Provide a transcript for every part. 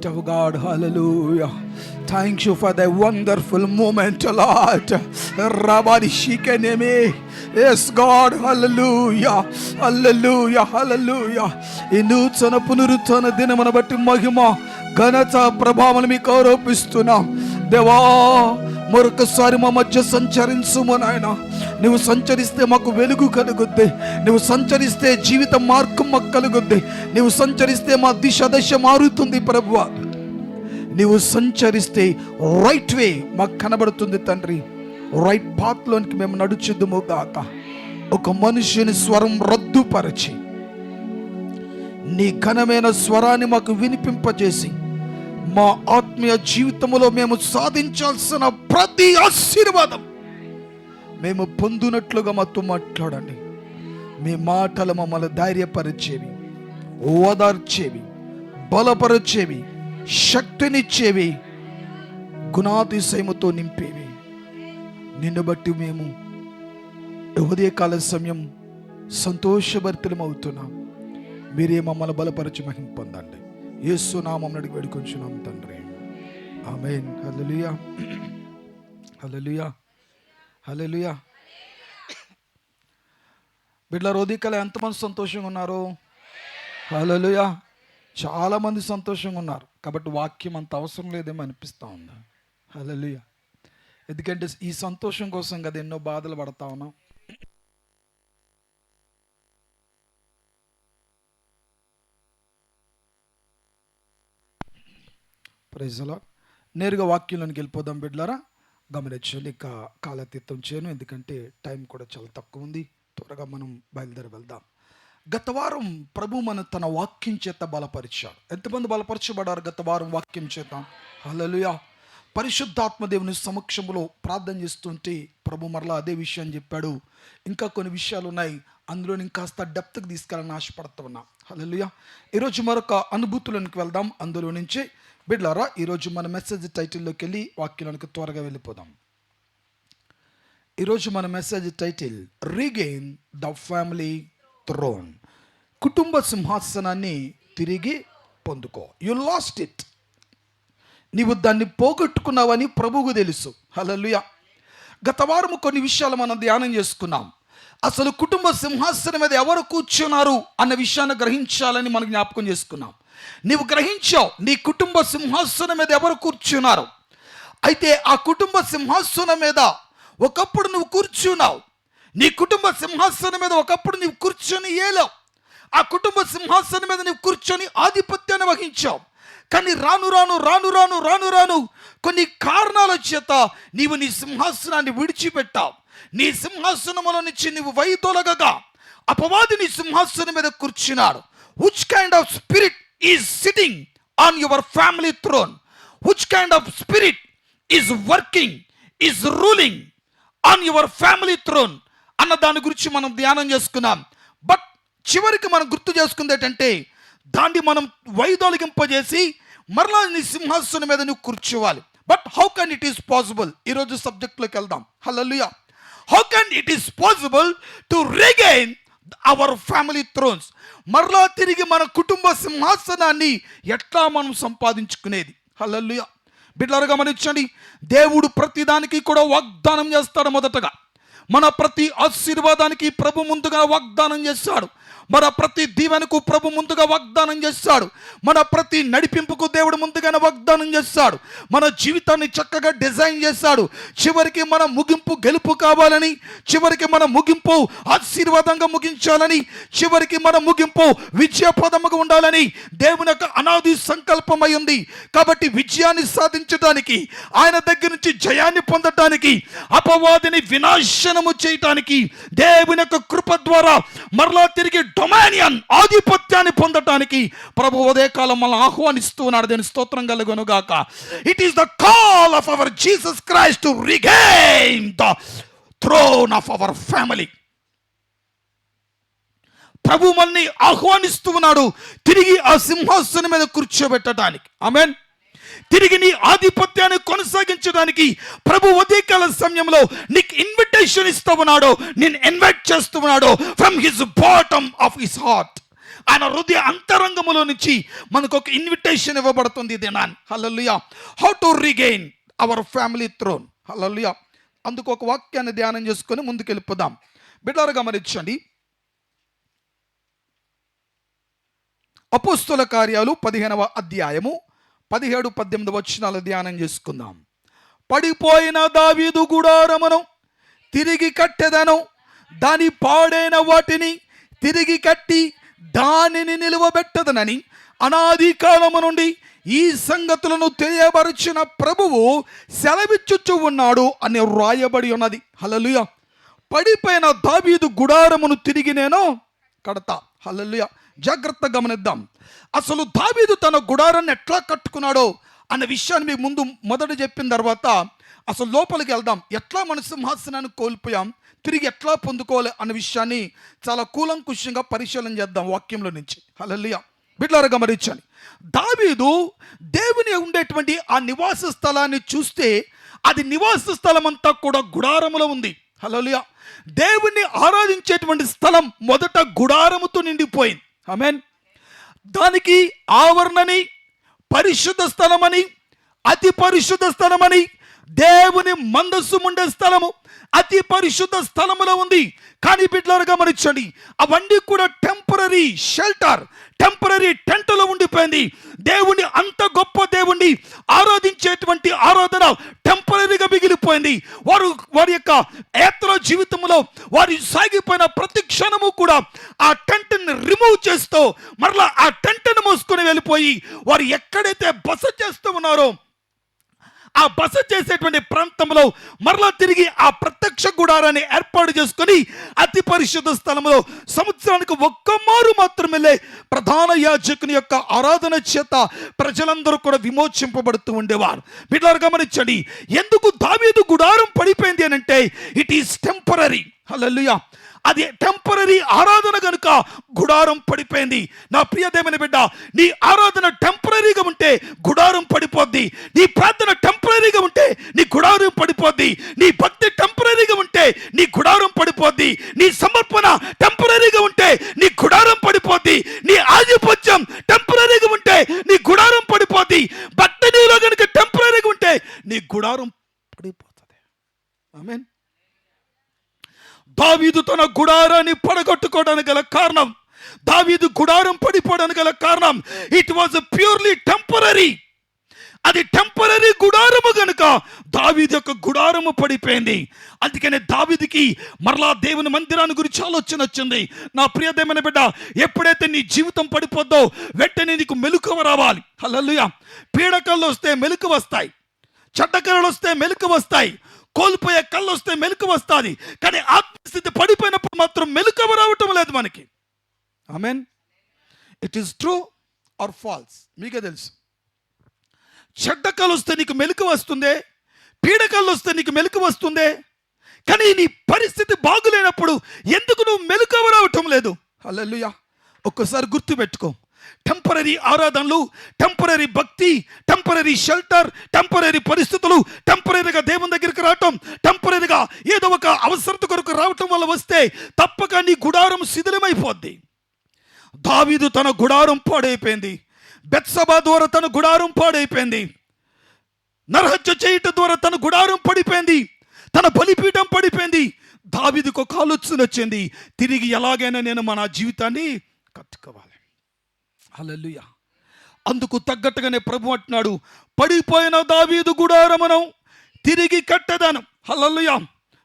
Spirit of God, hallelujah. Thank you for the wonderful moment, Lord. Rabbi Shikeneme. Yes, God, hallelujah, hallelujah, hallelujah. ఈ నూతన పునరుత్థాన దినమును బట్టి మహిమ ఘనత ప్రభావం మీకు ఆరోపిస్తున్నాం. దేవా, మరొకసారి మా మధ్య సంచరించుము నాయన. నువ్వు సంచరిస్తే మాకు వెలుగు కలుగుద్ది. నువ్వు సంచరిస్తే జీవిత మార్గం మాకు కలుగుద్ది. నువ్వు సంచరిస్తే మా దశ మారుతుంది ప్రభువా. నువ్వు సంచరిస్తే రైట్ వే మాకు కనబడుతుంది తండ్రి. రైట్ పాత్లోనికి మేము నడుచుదుము గాక. ఒక మనుషుని స్వరం రద్దుపరచి నీ ఘనమైన స్వరాన్ని మాకు వినిపింపజేసి మా ఆత్మీయ జీవితంలో మేము సాధించాల్సిన ప్రతి ఆశీర్వాదం మేము పొందునట్లుగా మాతో మాట్లాడండి. మీ మాటలు మమ్మల్ని ధైర్యపరిచేవి, ఓదార్చేవి, బలపరిచేవి, శక్తినిచ్చేవి, గుణాతిశయముతో నింపేవి. నిన్ను బట్టి మేము ఉదయకాల సమయం సంతోషభరితమవుతున్నాం. మీరే మమ్మల్ని బలపరిచి మహిమ పొందండి. యేసు నామమున అడిగి వేడుకొంచున్నాం తండ్రి, ఆమేన్. హల్లెలూయా, హల్లెలూయా, హల్లెలూయా. బిడ్డలారా, ఉదయకాల ఎంతమంది సంతోషంగా ఉన్నారు? హల్లెలూయా. చాలా మంది సంతోషంగా ఉన్నారు. కాబట్టి వాక్యం అంత అవసరం లేదేమో అనిపిస్తూ ఉంది. హల్లెలూయా. ఎందుకంటే ఈ సంతోషం కోసం కదా ఎన్నో బాధలు పడతా ఉన్నాం. Praise the Lord. నేరుగా వాక్యంలోనికి వెళ్ళిపోదాం బిడ్డలారా. గమనించండి, ఇక కాలతీతం చేయను, ఎందుకంటే టైం కూడా చాలా తక్కువ ఉంది. త్వరగా మనం బయలుదేరి వెళ్దాం. గత వారం ప్రభు మన తన వాక్యం చేత బలపరిచాడు. ఎంతమంది బలపరచబడారు గత వారం వాక్యం చేత? హల్లెలూయా. పరిశుద్ధాత్మ దేవుని సమక్షంలో ప్రార్థన చేస్తుంటే ప్రభు మరలా అదే విషయాన్ని చెప్పాడు. ఇంకా కొన్ని విషయాలు ఉన్నాయి, అందులో ఇంకాస్త డెప్త్కి తీసుకెళ్ళాలని ఆశపడుతూ ఉన్నా. హల్లెలూయా. ఈరోజు మరొక అనుభూతులకు వెళ్దాం. అందులో నుంచే బిడ్డలారా, ఈరోజు మన మెసేజ్ టైటిల్లోకి వెళ్ళి వాక్యానికి త్వరగా వెళ్ళిపోదాం. ఈరోజు మన message title regain the family throne. కుటుంబ సింహాసనాన్ని తిరిగి పొందుకో. You lost it. నీవు దాన్ని పోగొట్టుకున్నావని ప్రభువుకు తెలుసు. హల్లెలూయా. గత వారం కొన్ని విషయాలు మనం ధ్యానం చేసుకున్నాం. అసలు కుటుంబ సింహాసనం మీద ఎవరు కూర్చున్నారు అన్న విషయాన్ని గ్రహించాలని మనం జ్ఞాపకం చేసుకున్నాం. నీవు గ్రహించావు నీ కుటుంబ సింహాసనం మీద ఎవరు కూర్చున్నారు. అయితే ఆ కుటుంబ సింహాసనం మీద ఒకప్పుడు నువ్వు కూర్చున్నావు. నీ కుటుంబ సింహాసనం మీద ఒకప్పుడు నువ్వు కూర్చొని ఏలావు. ఆ కుటుంబ సింహాసనం మీద నువ్వు కూర్చొని ఆధిపత్యాన్ని వహించావు. కానీ రాను రాను రాను రాను రాను రాను కొన్ని కారణాల చేత నీవు నీ సింహాసనాన్ని విడిచిపెట్టావు. నీ సింహాసనముల నుంచి నువ్వు వైదొలగగా అపవాది నీ సింహాసనం మీద కూర్చున్నాడు. Which kind of spirit is sitting on your family throne? Which kind of spirit is working, is ruling on your family throne అన్న దాని గురించి మనం ధ్యానం చేసుకున్నాం. బట్ చివరికి మనం గుర్తు చేసుకుంది ఏంటంటే, దాన్ని మనం వైదొలగింపజేసి మరలా నీ సింహాసనం మీద నువ్వు కూర్చోవాలి. But how can it is possible? ఈరోజు సబ్జెక్ట్లోకి వెళ్దాం. Hallelujah. How can it is possible to regain our family thrones? మరలా తిరిగి మన కుటుంబ సింహాసనాన్ని ఎట్లా మనం సంపాదించుకునేది? హల్లెలూయా. బిడ్డలారా గమనించండి, దేవుడు ప్రతిదానికి కూడా వాగ్దానం చేస్తాడు. మొదటగా మన ప్రతి ఆశీర్వాదానికి ప్రభు ముందుగా వాగ్దానం చేస్తాడు. మన ప్రతి దీవెనకు ప్రభు ముందుగా వాగ్దానం చేస్తాడు. మన ప్రతి నడిపింపుకు దేవుడు ముందుగానే వాగ్దానం చేస్తాడు. మన జీవితాన్ని చక్కగా డిజైన్ చేస్తాడు. చివరికి మన ముగింపు గెలుపు కావాలని, చివరికి మన ముగింపు ఆశీర్వాదంగా ముగించాలని, చివరికి మన ముగింపు విజయప్రదముగా ఉండాలని దేవుని యొక్క అనాది సంకల్పమై ఉంది. కాబట్టి విజయాన్ని సాధించడానికి, ఆయన దగ్గర నుంచి జయాన్ని పొందడానికి, అపవాదిని వినాశనము చేయటానికి దేవుని యొక్క కృప ద్వారా మరలా తిరిగి డొమానియన్ ఆధిపత్యాన్ని పొందటానికి ప్రభు ఉదయకాలం మనల్ని ఆహ్వానిస్తూ ఉన్నాడు. దేని స్తోత్రం కలుగును గాక. It is the call of our Jesus Christ to regain the throne of our family. ప్రభు మనల్ని ఆహ్వానిస్తూ ఉన్నాడు తిరిగి ఆ సింహాసనం మీద కూర్చోబెట్టడానికి. ఆమేన్. తిరిగి నీ ఆధిపత్యాన్ని కొనసాగించడానికి ప్రభు ఉదయకాల సమయంలో నీకు ఇన్విటేషన్ ఇస్తూ ఉన్నాడు, నేను ఇన్వైట్ చేస్తూ ఉన్నాడు from his bottom of his heart. ఆయన హృదయ అంతరంగములో నుంచి మనకు ఒక ఇన్విటేషన్ ఇవ్వబడుతుంది దినాన్ని. Hallelujah. How to regain our family throne. Hallelujah. అందుకు ఒక వాక్యాన్ని ధ్యానం చేసుకొని ముందుకు వెళ్ళిపోదాం. బిడ్డలారా గమనించండి, అపోస్తుల కార్యాలు 15వ అధ్యాయము 17-18 వచనాలు ధ్యానం చేసుకుందాం. పడిపోయిన దావీదు గుడారమును తిరిగి కట్టెదను, దాని పాడైన వాటిని తిరిగి కట్టి దానిని నిలువబెట్టదనని అనాది కాలము నుండి ఈ సంగతులను తెలియబరిచిన ప్రభువు సెలవిచ్చుచు ఉన్నాడు అని వ్రాయబడి ఉన్నది. హల్లెలూయా. పడిపోయిన దావీదు గుడారమును తిరిగి నేను కడతా. హల్లెలూయా. జాగ్రత్త గమనిద్దాం. అసలు దావీదు తన గుడారాన్ని ఎట్లా కట్టుకున్నాడో అన్న విషయాన్ని మీకు ముందు మొదట చెప్పిన తర్వాత అసలు లోపలికి వెళ్దాం. ఎట్లా మన సింహాసనాన్ని కోల్పోయాం, తిరిగి ఎట్లా పొందుకోవాలి అన్న విషయాన్ని చాలా కూలంకుషంగా పరిశీలన చేద్దాం వాక్యంలో నుంచి. హల్లెలూయా. బిడ్డలారా గమనించండి, దావీదు దేవుని ఉండేటువంటి ఆ నివాస స్థలాన్ని చూస్తే అది నివాస స్థలం అంతా కూడా గుడారములో ఉంది. హల్లెలూయా. దేవుణ్ణి ఆరాధించేటువంటి స్థలం మొదట గుడారముతో నిండిపోయింది. ఆమేన్. దానికి ఆవరణని, పరిశుద్ధ స్థలమని, అతి పరిశుద్ధ స్థలమని, దేవుని మందస్సు ఉండే స్థలము అతి పరిశుద్ధ స్థలములో ఉంది. కానీ బిడ్డలారా గమనించండి, అవన్నీ కూడా టెంపరరీ షెల్టర్, టెంపరరీ టెంట్లో ఉండిపోయింది. దేవుని అంత గొప్ప దేవుణ్ణి ఆరాధించేటువంటి ఆరాధన టెంపరరీగా మిగిలిపోయింది. వారి యొక్క యాత్ర జీవితంలో వారి సాగిపోయిన ప్రతి క్షణము కూడా ఆ టెంట్ని రిమూవ్ చేస్తూ మరలా ఆ టెంట్ని మోసుకొని వెళ్ళిపోయి వారు ఎక్కడైతే బస చేస్తూ ఉన్నారో ఆ బస చేసేటువంటి ప్రాంతంలో మరలా తిరిగి ఆ ప్రత్యక్ష గుడారాన్ని ఏర్పాటు చేసుకొని అతి పరిశుద్ధ స్థలంలో సంవత్సరానికి ఒక్కమారు మాత్రమే ప్రధాన యాజకుని యొక్క ఆరాధన చేత ప్రజలందరూ కూడా విమోచింపబడుతూ ఉండేవారు. బిడ్డలారా గమనించండి, ఎందుకు దావీదు గుడారం పడిపోయింది అని అంటే ఇట్ ఈస్ టెంపరరీ. హల్లెలూయా. అది టెంపరరీ ఆరాధన కనుక గుడారం పడిపోయింది. నా ప్రియ దేవుని బిడ్డ, నీ ఆరాధన టెంపరరీగా ఉంటే గుడారం పడిపోద్ది. నీ ప్రార్థన టెంపరరీగా ఉంటే నీ గుడారం పడిపోద్ది. నీ భక్తి టెంపరరీగా ఉంటే నీ గుడారం పడిపోద్ది. నీ సమర్పణ టెంపరరీగా ఉంటే నీ గుడారం పడిపోద్ది. నీ ఆధిపత్యం టెంపరరీగా ఉంటే నీ గుడారం పడిపోద్ది. భక్తి నీలో కనుక టెంపరరీగా ఉంటే నీ గుడారం పడిపోతుంది. ఆమేన్. దావీదు తన గుడారాన్ని పడగొట్టుకోవడానికి గల కారణం, దావీదు గుడారం పడిపోవడానికి గల కారణం, ఇట్ వాజ్ ప్యూర్లీ టెంపరరీ. అది టెంపరరీ గుడారము గనుక దావీదు యొక్క గుడారము పడిపోయింది. అందుకనే దావీదుకి మరలా దేవుని మందిరాన్ని గురించి ఆలోచన వచ్చింది. నా ప్రియమైన బిడ్డ, ఎప్పుడైతే నీ జీవితం పడిపోద్దో వెంటనే నీకు మెలకువ రావాలి. హల్లెలూయా. పీడకలు వస్తే మెలకు వస్తాయి, చెడ్డకలు వస్తే మెలకు వస్తాయి, కోల్పోయే కళ్ళు వస్తే మెలకు వస్తుంది. కానీ ఆత్మస్థితి పడిపోయినప్పుడు మాత్రం మెలకువ రావటం లేదు మనకి. Amen. It is true or false మీకే తెలుసు. చెడ్డ కళ్ళు వస్తే నీకు మెలకు వస్తుందే, పీడకళ్ళు వస్తే నీకు మెలకు వస్తుందే, కానీ నీ పరిస్థితి బాగులేనప్పుడు ఎందుకు నువ్వు మెలకువ రావటం లేదు? హల్లెలూయా. ఒక్కసారి గుర్తుపెట్టుకో, టెంపరరీ ఆరాధనలు, టెంపరరీ భక్తి, టెంపరరీ షెల్టర్, టెంపరరీ పరిస్థితులు, టెంపరరీగా దేవుని దగ్గరికి రావటం, టెంపరరీగా ఏదో ఒక అవసరత కొరకు రావటం వల్ల వస్తే తప్పక నీ గుడారం శిథిలమైపోద్ది. దావీదు తన గుడారం పాడైపోయింది. బెత్షెబా ద్వారా తన గుడారం పాడైపోయింది. నరహత్య చేయటం ద్వారా తన గుడారం పడిపోయింది. తన బలిపీఠం పడిపోయింది. దావీదుకు ఒక ఆలోచన వచ్చింది, తిరిగి ఎలాగైనా నేను మన జీవితాన్ని కట్టుకోవాలి. హల్లెలూయా. అందుకు తగ్గట్టుగానే ప్రభు అంటున్నాడు, పడిపోయిన దావీదు గుడారమును తిరిగి కట్టెదను. Hallelujah.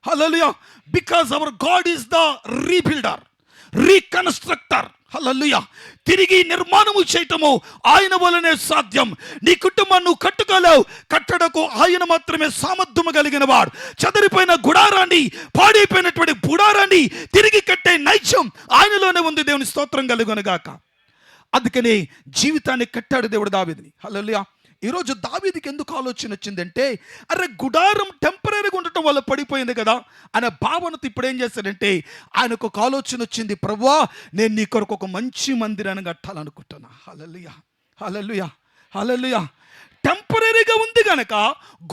Hallelujah. Because our God is the rebuilder, reconstructor. Hallelujah. తిరిగి నిర్మాణము చేయటము ఆయన వలనే సాధ్యం. నీ కుటుంబాన్ని నువ్వు కట్టుకోలేవు, కట్టడకు ఆయన మాత్రమే సామర్థ్యము కలిగిన వాడు. చెదిరిపోయిన గుడారాన్ని, పాడైపోయినటువంటి గుడారాన్ని తిరిగి కట్టే నైత్యం ఆయనలోనే ఉంది. దేవుని స్తోత్రం కలుగునుగాక. అందుకని జీవితాన్ని కట్టాడు దేవుడు దావీదుని. హల్లెలూయా. ఈరోజు దావీదుకి ఎందుకు ఆలోచన వచ్చిందంటే, అరే గుడారం టెంపరీగా ఉండటం వల్ల పడిపోయింది కదా అనే భావనతో ఇప్పుడు ఏం చేశాడంటే ఆయనకు ఒక ఆలోచన వచ్చింది, ప్రభువా నేను నీ కొరకు ఒక మంచి మందిరాన్ని కట్టాలనుకుంటున్నా. హల్లెలూయా. హల్లెలూయా. హల్లెలూయా. టెంపరీగా ఉంది కనుక గనక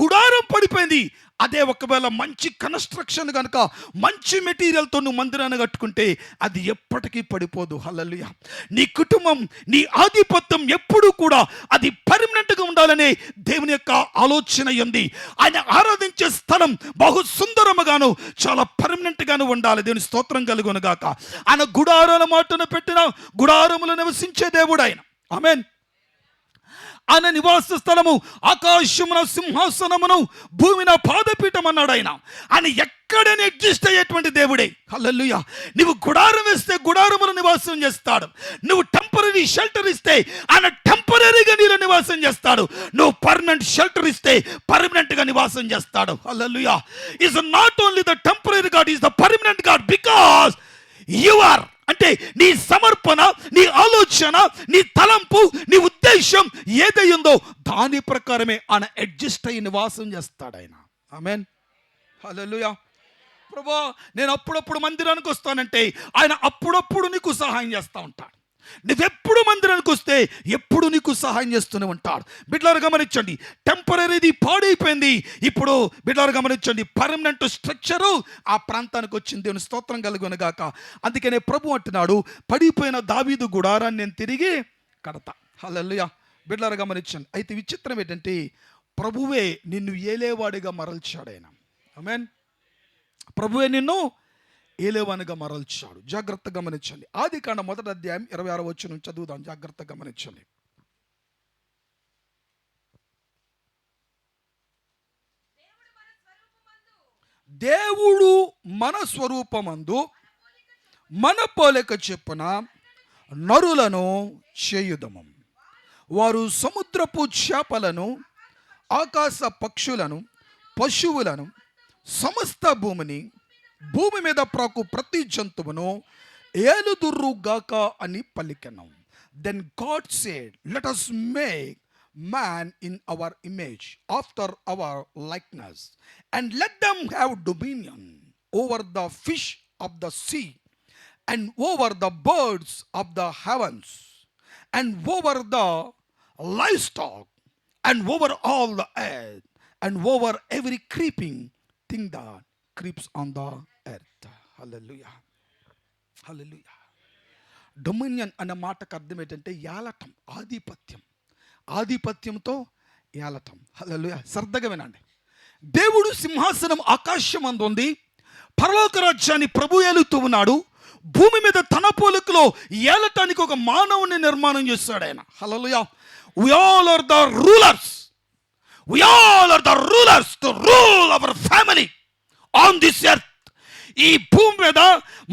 గుడారం పడిపోయింది. అదే ఒకవేళ మంచి కన్స్ట్రక్షన్ కనుక మంచి మెటీరియల్తో నువ్వు మందిరాన్ని కట్టుకుంటే అది ఎప్పటికీ పడిపోదు. హల్లెలూయా. నీ కుటుంబం, నీ ఆధిపత్యం ఎప్పుడూ కూడా అది పర్మనెంట్గా ఉండాలనే దేవుని యొక్క ఆలోచన ఉంది. ఆయన ఆరాధించే స్థలం బహు సుందరముగాను చాలా పర్మనెంట్గాను ఉండాలి. దేవుని స్తోత్రం కలుగును గాక. ఆయన గుడారాల మాటను పెట్టిన గుడారములు నివసించే దేవుడు ఆయన. ఆమేన్. ఆయన నివాస స్థలము ఆకాశమున సింహాసనమును, భూమిన పాదపీఠం అన్నాడు ఆయన. ఆయన ఎక్కడైనా అడ్జస్ట్ అయ్యేటువంటి దేవుడే. హల్లెలూయా. నువ్వు గుడారం వేస్తే గుడారములు నివాసం చేస్తాడు. నువ్వు టెంపరరీ షెల్టర్ ఇస్తే ఆయన టెంపరరీగా నీలో నివాసం చేస్తాడు. నువ్వు పర్మనెంట్ షెల్టర్ ఇస్తే పర్మనెంట్గా నివాసం చేస్తాడు. Hallelujah. Is not only the temporary God, is the permanent God. Because you are అంటే నీ సమర్పణ, నీ ఆలోచన, నీ తలంపు, నీ ఉద్దేశం ఏదైందో దాని ప్రకారమే ఆయన అడ్జస్ట్ అయ్యి నివాసం చేస్తాడు ఆయన. ఆమేన్. హల్లెలూయా. ప్రభువా నేను అప్పుడప్పుడు మందిరానికి వస్తానంటే ఆయన అప్పుడప్పుడు నీకు సహాయం చేస్తూ ఉంటాడు. నువ్వెప్పుడు మందిరానికి వస్తే ఎప్పుడు నీకు సహాయం చేస్తూనే ఉంటాడు. బిడ్డలారా గమనించండి, టెంపరరీది పాడైపోయింది, ఇప్పుడు బిడ్డలారా గమనించండి పర్మనెంట్ స్ట్రక్చరు ఆ ప్రాంతానికి వచ్చింది. దేవుని స్తోత్రం కలుగును గాక. అందుకనే ప్రభు అంటున్నాడు, పడిపోయిన దావీదు గుడారాన్ని నేను తిరిగి కడతా. హల్లెలూయా. బిడ్డలారా గమనించండి. అయితే విచిత్రం ఏంటంటే ప్రభువే నిన్ను ఏలేవాడిగా మరల్చాడు ఆయన. ఆమేన్. ప్రభువే నిన్ను ఏలేవానిగా మరల్చాడు. జాగ్రత్తగా గమనించండి. ఆదికాండం 1వ అధ్యాయం 26వ వచనం చదువుదాం. జాగ్రత్తగా గమనించండి. దేవుడు మన స్వరూపమందు మన పోలిక చొప్పున నరులను చేయుదము. వారు సముద్రపు చేపలను, ఆకాశ పక్షులను, పశువులను, సమస్త భూమి మీద ప్రాకు ప్రతి జంతువును ఏలుదురుగాక అని పలికెను. Then God said, let us make man in our image, after our likeness, and let them have dominion over the fish of the sea, and over the birds of the heavens, and over the livestock, and over all the earth, and over every creeping thing that creeps on the earth. Hallelujah. Hallelujah. Dominion అనే మాటకు అర్థం ఏంటంటే ఏలటం, ఆధిపత్యం. ఆధిపత్యంతో ఏలటం. హల్లెలూయా. శ్రద్ధగా వినండి. దేవుడు సింహాసనం ఆకాశం అందు ఉంది. పరలోక రాజ్యాన్ని ప్రభు ఏలుతూ ఉన్నాడు. భూమి మీద తన పోలికలో ఏలటానికి ఒక మానవుని నిర్మాణం చేస్తాడు ఆయన. హల్లెలూయా. We all are the rulers. We all are the rulers to rule our family on this earth. ఈ భూమి మీద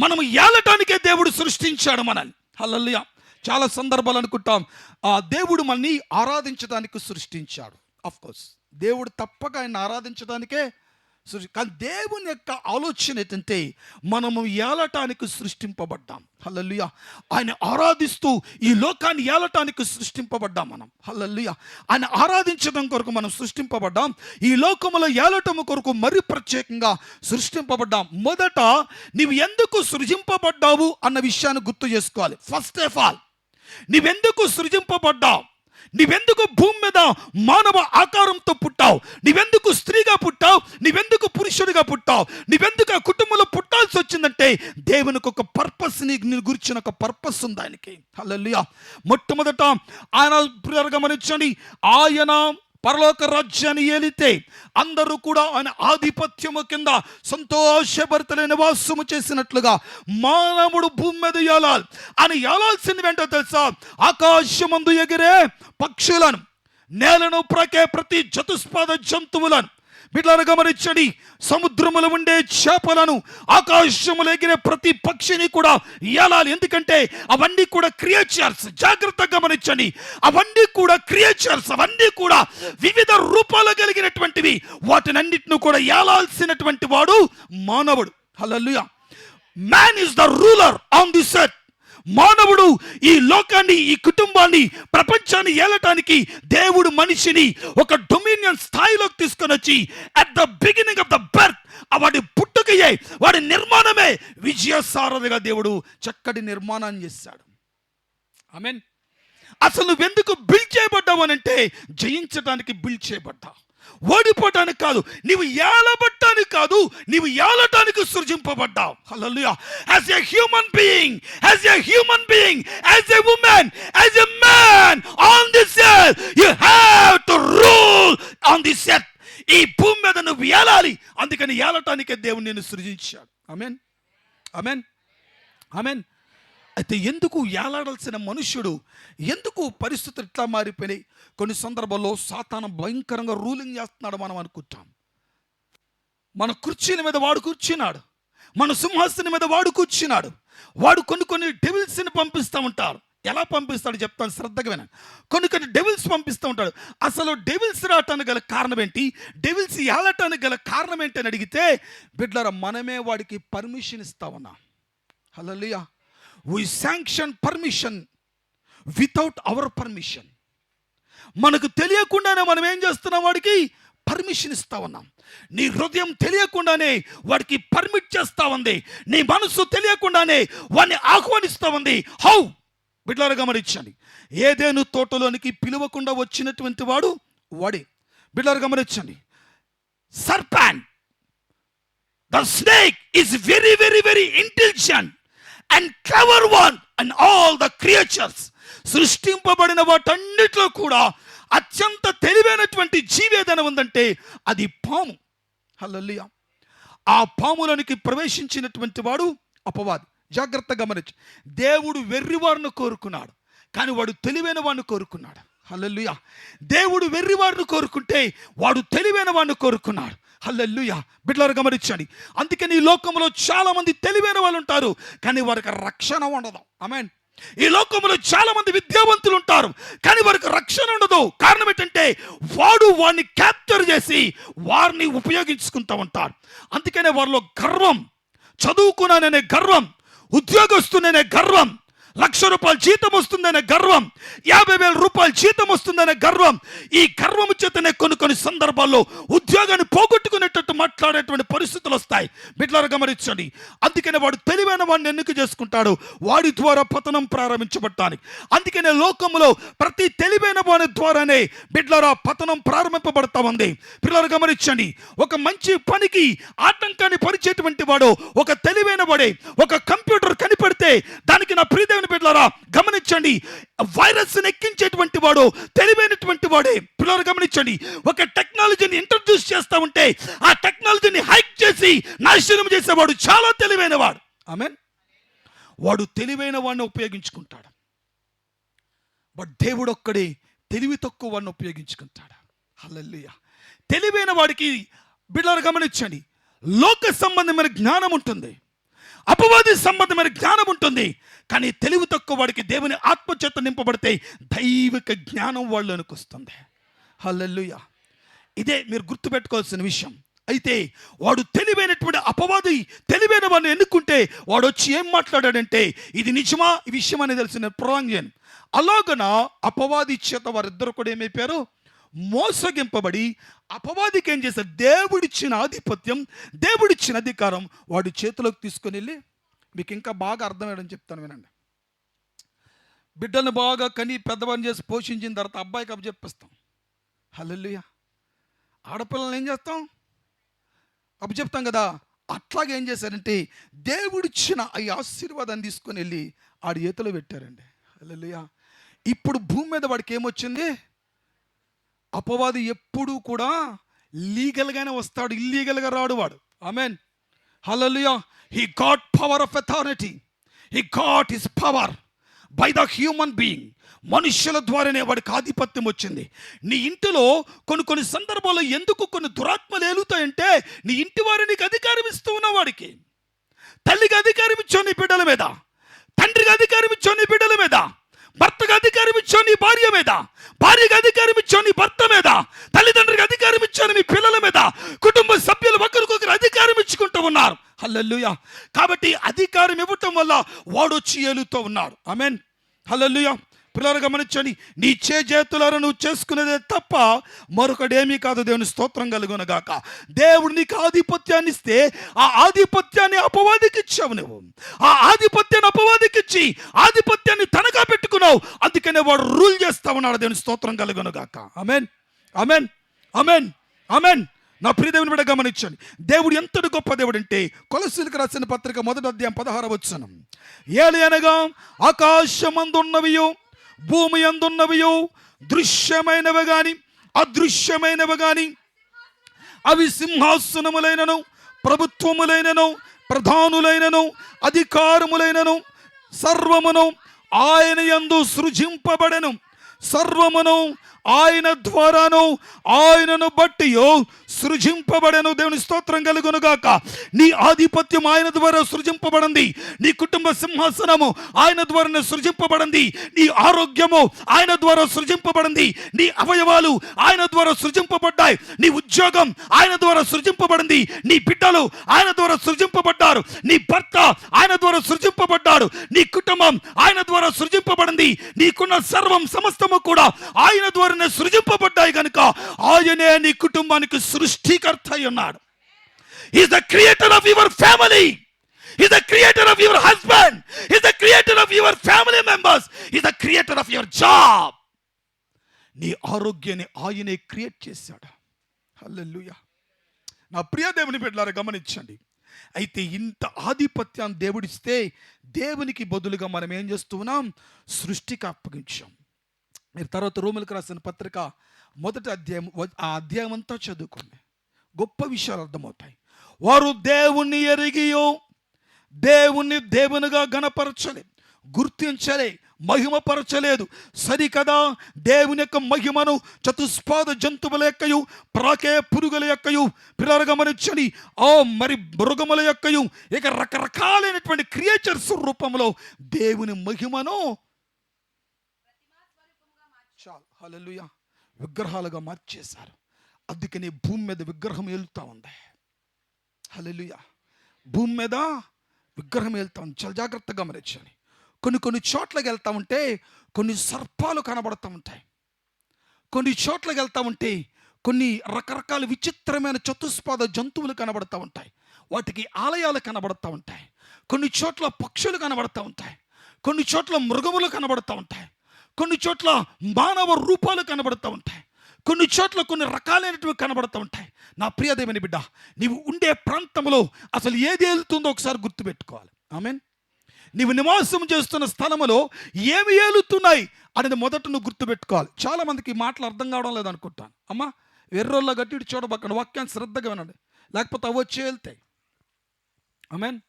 మనము ఏలటానికే దేవుడు సృష్టించాడు మనల్ని. హల్లెలూయా. చాలా సందర్భాలు అనుకుంటాం దేవుడు మనల్ని ఆరాధించడానికి సృష్టించాడు. ఆఫ్ కోర్స్ దేవుడు తప్పక ఆయన ఆరాధించడానికే కానీ దేవుని యొక్క ఆలోచన ఏంటంటే మనము ఏలటానికి సృష్టింపబడ్డాం. హల్లెలూయా. ఆయన ఆరాధిస్తూ ఈ లోకాన్ని ఏలటానికి సృష్టింపబడ్డాం మనం. హల్లెలూయా. ఆయన ఆరాధించడం కొరకు మనం సృష్టింపబడ్డాం. ఈ లోకములో ఏలటము కొరకు మరి ప్రత్యేకంగా సృష్టింపబడ్డాం. మొదట నీవు ఎందుకు సృజింపబడ్డావు అన్న విషయాన్ని గుర్తు చేసుకోవాలి. ఫస్ట్ ఆఫ్ ఆల్ నీవెందుకు సృజింపబడ్డావు, నీవెందుకు భూమి మీద మానవ ఆకారంతో పుట్టావు, నీవెందుకు స్త్రీగా పుట్టావు, నీవెందుకు పురుషుడిగా పుట్టావు, నీవెందుకు ఆ కుటుంబంలో పుట్టాల్సి వచ్చిందంటే దేవునికి ఒక పర్పస్, నీ గురించిన ఒక పర్పస్ ఉంది ఆయనకి. హల్లెలూయా. మొట్టమొదట ఆయన గమనించండి, ఆయన పరలోక రాజ్యాన్ని ఏలితే అందరూ కూడా ఆయన ఆధిపత్యము కింద సంతోషభరితలైన నివాసము చేసినట్లుగా మానవుడు భూమి మీద ఏలాలి. ఆయన ఏలాల్సింది ఏంటో తెలుసా? ఆకాశమందు ఎగిరే పక్షులను, నేలను ప్రాకే ప్రతి చతుష్పాద జంతువులను, బిడ్డలను గమనించండి, సముద్రములో ఉండే చేపలను, ఆకాశములో ఎగిరే ప్రతి పక్షిని కూడా ఏలాలి. ఎందుకంటే అవన్నీ కూడా క్రియేచర్స్. జాగ్రత్తగా గమనించండి, అవన్నీ కూడా క్రియేచర్స్, అవన్నీ కూడా వివిధ రూపాలు కలిగినటువంటివి. వాటినన్నిటిని కూడా ఏలాల్సినటువంటి వాడు మానవుడు. Hallelujah. Man is the ruler on this earth. మానవుడు ఈ లోకాన్ని, ఈ కుటుంబాన్ని, ప్రపంచాన్ని ఏలటానికి దేవుడు మనిషిని ఒక డొమినియన్ స్థాయిలోకి తీసుకొని వచ్చి at the beginning of the birth, వాడి పుట్టుకయే, వాడి నిర్మాణమే విజయసారథిగా దేవుడు చక్కటి నిర్మాణాన్ని చేశాడు. ఆమేన్. అసలు నువ్వెందుకు బిల్డ్ చేయబడ్డావు అనంటే జయించడానికి బిల్డ్ చేయబడ్డావు, ఓడిపోవటానికి కాదు. నీవు ఏలబట్టానికి కాదు, నీవు ఏలటానికి సృజింపబడ్డావు. Hallelujah. As a human being, as a human being, as a woman, as a man on this earth, you have to rule on this earth. ఈ భూమి మీద నువ్వు ఏలాలి. అందుకని ఏలటానికే దేవుడు నిన్ను సృజించాడు. ఆమేన్, ఆమేన్, ఆమేన్. అయితే ఎందుకు ఏలాడాల్సిన మనుష్యుడు, ఎందుకు పరిస్థితులు ఇట్లా మారిపోయినాయి? కొన్ని సందర్భాల్లో సాతాను భయంకరంగా రూలింగ్ చేస్తున్నాడు మనం అనుకుంటాం. మన కుర్చీల మీద వాడు కూర్చున్నాడు, మన సింహాసనం మీద వాడు కూర్చున్నాడు. వాడు కొన్ని డెవిల్స్ని పంపిస్తూ ఉంటారు. ఎలా పంపిస్తాడు చెప్తాను, శ్రద్ధగా వినండి. కొన్ని డెవిల్స్ పంపిస్తూ ఉంటాడు. అసలు డెవిల్స్ రావటానికి గల కారణం ఏంటి, డెవిల్స్ ఏలటానికి గల కారణం ఏంటి అని అడిగితే, బిడ్డలారా, మనమే వాడికి పర్మిషన్ ఇస్తా ఉన్నాం. హల్లెలూయా. We sanction permission without our permission. మనకు తెలియకుండానే మనం ఏం చేస్తున్నాం, వాడికి పర్మిషన్ ఇస్తా ఉన్నాం. నీ హృదయం తెలియకుండానే వాడికి పర్మిట్ చేస్తా ఉంది. నీ మనసు తెలియకుండానే వాడిని ఆహ్వానిస్తా ఉంది. హౌ? బిడ్డలారా గమనించండి. ఏదేను తోటలోనికి పిలువకుండా వచ్చినటువంటి వాడు వాడే. బిడ్డలారా గమనించండి. Serpent, the snake is very very very intelligent and clever one and all the creatures. సృష్టింపబడిన వాటన్నిటిలో కూడా అత్యంత తెలివైనటువంటి జీవి ఏదైనా ఉందంటే అది పాము. హల్లెలూయా. ఆ పాములోనికి ప్రవేశించినటువంటి వాడు అపవాది. జాగ్రత్తగా గమనించు. దేవుడు వెర్రివారిని కోరుకున్నాడు, కానీ వాడు తెలివైన వాడిని కోరుకున్నాడు. హల్లెలూయా. దేవుడు వెర్రివారిని కోరుకుంటే వాడు తెలివైన వాడిని కోరుకున్నాడు. హల్లెలూయా. బిడ్డలారా గమనించండి. అందుకని ఈ లోకంలో చాలా మంది తెలివైన వాళ్ళు ఉంటారు, కానీ వారికి రక్షణ ఉండదు. ఆమేన్. ఈ లోకంలో చాలా మంది విద్యావంతులు ఉంటారు, కానీ వారికి రక్షణ ఉండదు. కారణం ఏంటంటే వాడిని క్యాప్చర్ చేసి వారిని ఉపయోగించుకుంటూ ఉంటారు. అందుకనే వారిలో గర్వం, చదువుకున్నాననే గర్వం, ఉద్యోగస్తుననే గర్వం, ₹1,00,000 జీతం వస్తుందనే గర్వం, ₹50,000 జీతం వస్తుందనే గర్వం. ఈ గర్వము చేతనే కొన్ని సందర్భాల్లో ఉద్యోగాన్ని పోగొట్టుకునేటట్టు మాట్లాడేటువంటి పరిస్థితులు వస్తాయి. బిడ్డలారా గమనించండి. అందుకనే వాడు తెలివైన వాడిని ఎన్నిక చేసుకుంటాడు, వాడి ద్వారా పతనం ప్రారంభించబడటానికి. అందుకనే లోకంలో ప్రతి తెలివైన వాడి ద్వారానే బిడ్డలారా పతనం ప్రారంభింపబడతా ఉంది. బిడ్డలారా గమనించండి. ఒక మంచి పనికి ఆటంకాన్ని పరిచేటువంటి వాడు ఒక తెలివైన వాడే. ఒక కంప్యూటర్ కనిపెడితే దానికి నా ప్రియమైన బిడ్డలారా గమనించండి, వైరస్ ఎక్కించేటువంటి వాడు తెలివైనటువంటి వాడే. పిల్లలు గమనించండి. ఒక టెక్నాలజీని ఇంట్రడ్యూస్ చేస్తా ఉంటే ఆ టెక్నాలజీని హైక్ చేసి నాశనం చేసేవాడు చాలా తెలివైన వాడు. ఆమేన్. వాడు తెలివైన వాడిని ఉపయోగించుకుంటాడు. బట్ దేవుడు ఒక్కడే తెలివి తక్కువ వాడిని ఉపయోగించుకుంటాడు. హల్లెలూయా. తెలివైన వాడికి బిడ్డలారా గమనించండి, లోక సంబంధమైన జ్ఞానం ఉంటుంది, అపవాది సంబంధమైన జ్ఞానం ఉంటుంది. కానీ తెలివి తక్కువ వాడికి దేవుని ఆత్మచేత నింపబడితే దైవిక జ్ఞానం వాళ్ళలోనికి వస్తుంది. హల్లెలూయా. ఇదే మీరు గుర్తుపెట్టుకోవాల్సిన విషయం. అయితే వాడు తెలివైనటువంటి అపవాది తెలివైన వాడిని ఎన్నుకుంటే వాడు వచ్చి ఏం మాట్లాడాడంటే, ఇది నిజమా ఈ విషయం అనేది తెలిసిన ప్రాంగ్యం. అలాగన అపవాది చేత వారిద్దరు కూడా ఏమైపోయారు, మోసగింపబడి అపవాదికి ఏం చేశారు, దేవుడిచ్చిన ఆధిపత్యం, దేవుడిచ్చిన అధికారం వాడి చేతిలోకి తీసుకొని వెళ్ళి, మీకు ఇంకా బాగా అర్థమయ్యని చెప్తాను వినండి. బిడ్డను బాగా కని పెద్దవాడిని చేసి పోషించిన తర్వాత అబ్బాయికి అప్పచెప్పిస్తాం. హల్లెలూయా. ఆడపిల్లల్ని ఏం చేస్తాం, అప్పచెప్తాం కదా. అట్లాగే ఏం చేశారంటే దేవుడిచ్చిన ఈ ఆశీర్వాదాన్ని తీసుకొని వెళ్ళి ఆడి చేతిలో పెట్టారండి. హల్లెలూయా. ఇప్పుడు భూమి మీద వాడికి ఏమొచ్చింది, అపవాది ఎప్పుడూ కూడా లీగల్గానే వస్తాడు, ఇల్లీగల్గా రాడు వాడు. Amen. Hallelujah. He got power of authority. He got his power by the human being. మనుష్యుల ద్వారానే వాడికి ఆధిపత్యం వచ్చింది. నీ ఇంటిలో కొన్ని సందర్భాల్లో ఎందుకు కొన్ని దురాత్మలు ఏలుతాయంటే నీ ఇంటి వారు నీకు అధికారం ఇస్తూ ఉన్నావు. వాడికి తల్లికి అధికారం ఇచ్చావు నీ బిడ్డల మీద, తండ్రికి అధికారం ఇచ్చావు నీ బిడ్డల మీద, భర్తకు అధికారం ఇచ్చావు నీ భార్య మీద, భార్యకు అధికారం ఇచ్చావు నీ భర్త మీద, తల్లిదండ్రులకు అధికారం ఇచ్చావు మీ పిల్లల మీద, కుటుంబ సభ్యులు ఒకరికొకరు అధికారం ఇచ్చుకుంటూ ఉన్నారు. హల్లెలూయా. కాబట్టి అధికారం ఇవ్వటం వల్ల వాడు వచ్చి ఏలుతూ ఉన్నాడు. ఆమేన్. హల్లెలూయా. పిల్లలు గమనించండి, నీ చేతులను నువ్వు చేసుకునేదే తప్ప మరొకడేమీ కాదు. దేవుని స్తోత్రం కలుగునగాక. దేవుడు నీకు ఆధిపత్యాన్ని ఇస్తే ఆ ఆధిపత్యాన్ని అపవాదికి ఇచ్చావు. నువ్వు ఆ ఆధిపత్యాన్ని అపవాదికి ఇచ్చి ఆధిపత్యాన్ని తనగా పెట్టుకున్నావు. అందుకనే వాడు రూల్ చేస్తా ఉన్నాడు. దేవుని స్తోత్రం కలుగునగాక. ఆమేన్, ఆమేన్, ఆమేన్, ఆమేన్. నా ప్రియ దేవుని బిడ్డ గమనించండి, దేవుడు ఎంతటి గొప్ప దేవుడు అంటే కొలస్సీయులకు రాసిన పత్రిక 1వ అధ్యాయం 16వ వచనం, ఏలయనగా ఆకాశమందున్నవియో భూమి అందున్నవియో దృశ్యమైనవి గాని అదృశ్యమైనవి గాని అవి సింహాసనములైనను ప్రభుత్వములైనను ప్రధానులైనను అధికారములైనను సర్వమును ఆయన యందు సృజింపబడెను. సర్వమును ఆయన ద్వారాను ఆయనను బట్టి సృజింపబడెను. దేవుని స్తోత్రం కలుగునుగాక. నీ ఆధిపత్యం ఆయన ద్వారా సృజింపబడింది. నీ కుటుంబ సింహాసనము ఆయన ద్వారానే సృజింపబడింది. నీ ఆరోగ్యము ఆయన ద్వారా సృజింపబడింది. నీ అవయవాలు ఆయన ద్వారా సృజింపబడ్డాయి. నీ ఉద్యోగం ఆయన ద్వారా సృజింపబడింది. నీ బిడ్డలు ఆయన ద్వారా సృజింపబడ్డారు. నీ భర్త ఆయన ద్వారా సృజింపబడ్డాడు. నీ కుటుంబం ఆయన ద్వారా సృజింపబడింది. నీకున్న సర్వం సమస్తము కూడా ఆయన ద్వారా సృజింపబడ్డాయి కనుక ఆయనే నీ కుటుంబానికి సృష్టికర్త అయి ఉన్నాడు. He is the creator of your family. He is the creator of your husband. He is the creator of your family members. He is the creator of your job. నీ ఆరోగ్యాన్ని ఆయనే క్రియేట్ చేశాడు. హల్లెలూయా. నా ప్రియ దేవుని బిడ్డలారా గమనించండి. అయితే ఇంత ఆధిపత్యాన్ని దేవుడిస్తే దేవునికి బదులుగా మనం ఏం చేస్తున్నాం? సృష్టికి అప్పగించాం. మీరు తర్వాత రోమీయులకు రాసిన పత్రిక 1వ అధ్యాయం ఆ అధ్యాయం అంతా చదువుకోండి. గొప్ప విషయాలు అర్థమవుతాయి. వారు దేవుణ్ణి ఎరిగియో దేవుణ్ణి దేవునిగా గణపరచలే, గుర్తించలే, మహిమపరచలేదు. సరికదా దేవుని యొక్క మహిమను చతుష్పాద జంతువుల యొక్కయు ప్రాకే పురుగుల యొక్కయు పిల్లలు గమనించని మరి మృగముల యొక్కయు ఇక రకరకాలైనటువంటి క్రియేచర్స్ రూపంలో దేవుని మహిమను హల్లెలూయా విగ్రహాలుగా మార్చేశారు. అందుకని భూమి మీద విగ్రహం ఏలుతా ఉంది. హల్లెలూయా. భూమి మీద విగ్రహం ఏలుతా ఉంది. చాలా జాగ్రత్తగా గమనించాలి. కొన్ని చోట్లకి వెళ్తా ఉంటే కొన్ని సర్పాలు కనబడుతూ ఉంటాయి. కొన్ని చోట్లకి వెళ్తా ఉంటే కొన్ని రకరకాల విచిత్రమైన చతుష్పాద జంతువులు కనబడుతూ ఉంటాయి. వాటికి ఆలయాలు కనబడుతూ ఉంటాయి. కొన్ని చోట్ల పక్షులు కనబడుతూ ఉంటాయి. కొన్ని చోట్ల మృగములు కనబడుతూ ఉంటాయి. కొన్ని చోట్ల మానవ రూపాలు కనబడుతూ ఉంటాయి. కొన్ని చోట్ల కొన్ని రకాలైనటువంటి కనబడుతూ ఉంటాయి. నా ప్రియ దేవుని బిడ్డ, నీవు ఉండే ప్రాంతంలో అసలు ఏది ఏలుతుందో ఒకసారి గుర్తుపెట్టుకోవాలి. ఆమేన్. నీవు నివాసం చేస్తున్న స్థలంలో ఏమి ఏలుతున్నాయి అనేది మొదట నువ్వు గుర్తుపెట్టుకోవాలి. చాలా మందికి మాటలు అర్థం కావడం లేదనుకుంటాను. అమ్మ వెర్రోళ్ళ గట్టి చూడబక్కన వాక్యాన్ని శ్రద్ధగా వినండి, లేకపోతే అవచ్చి వెళ్తాయి. ఆమేన్.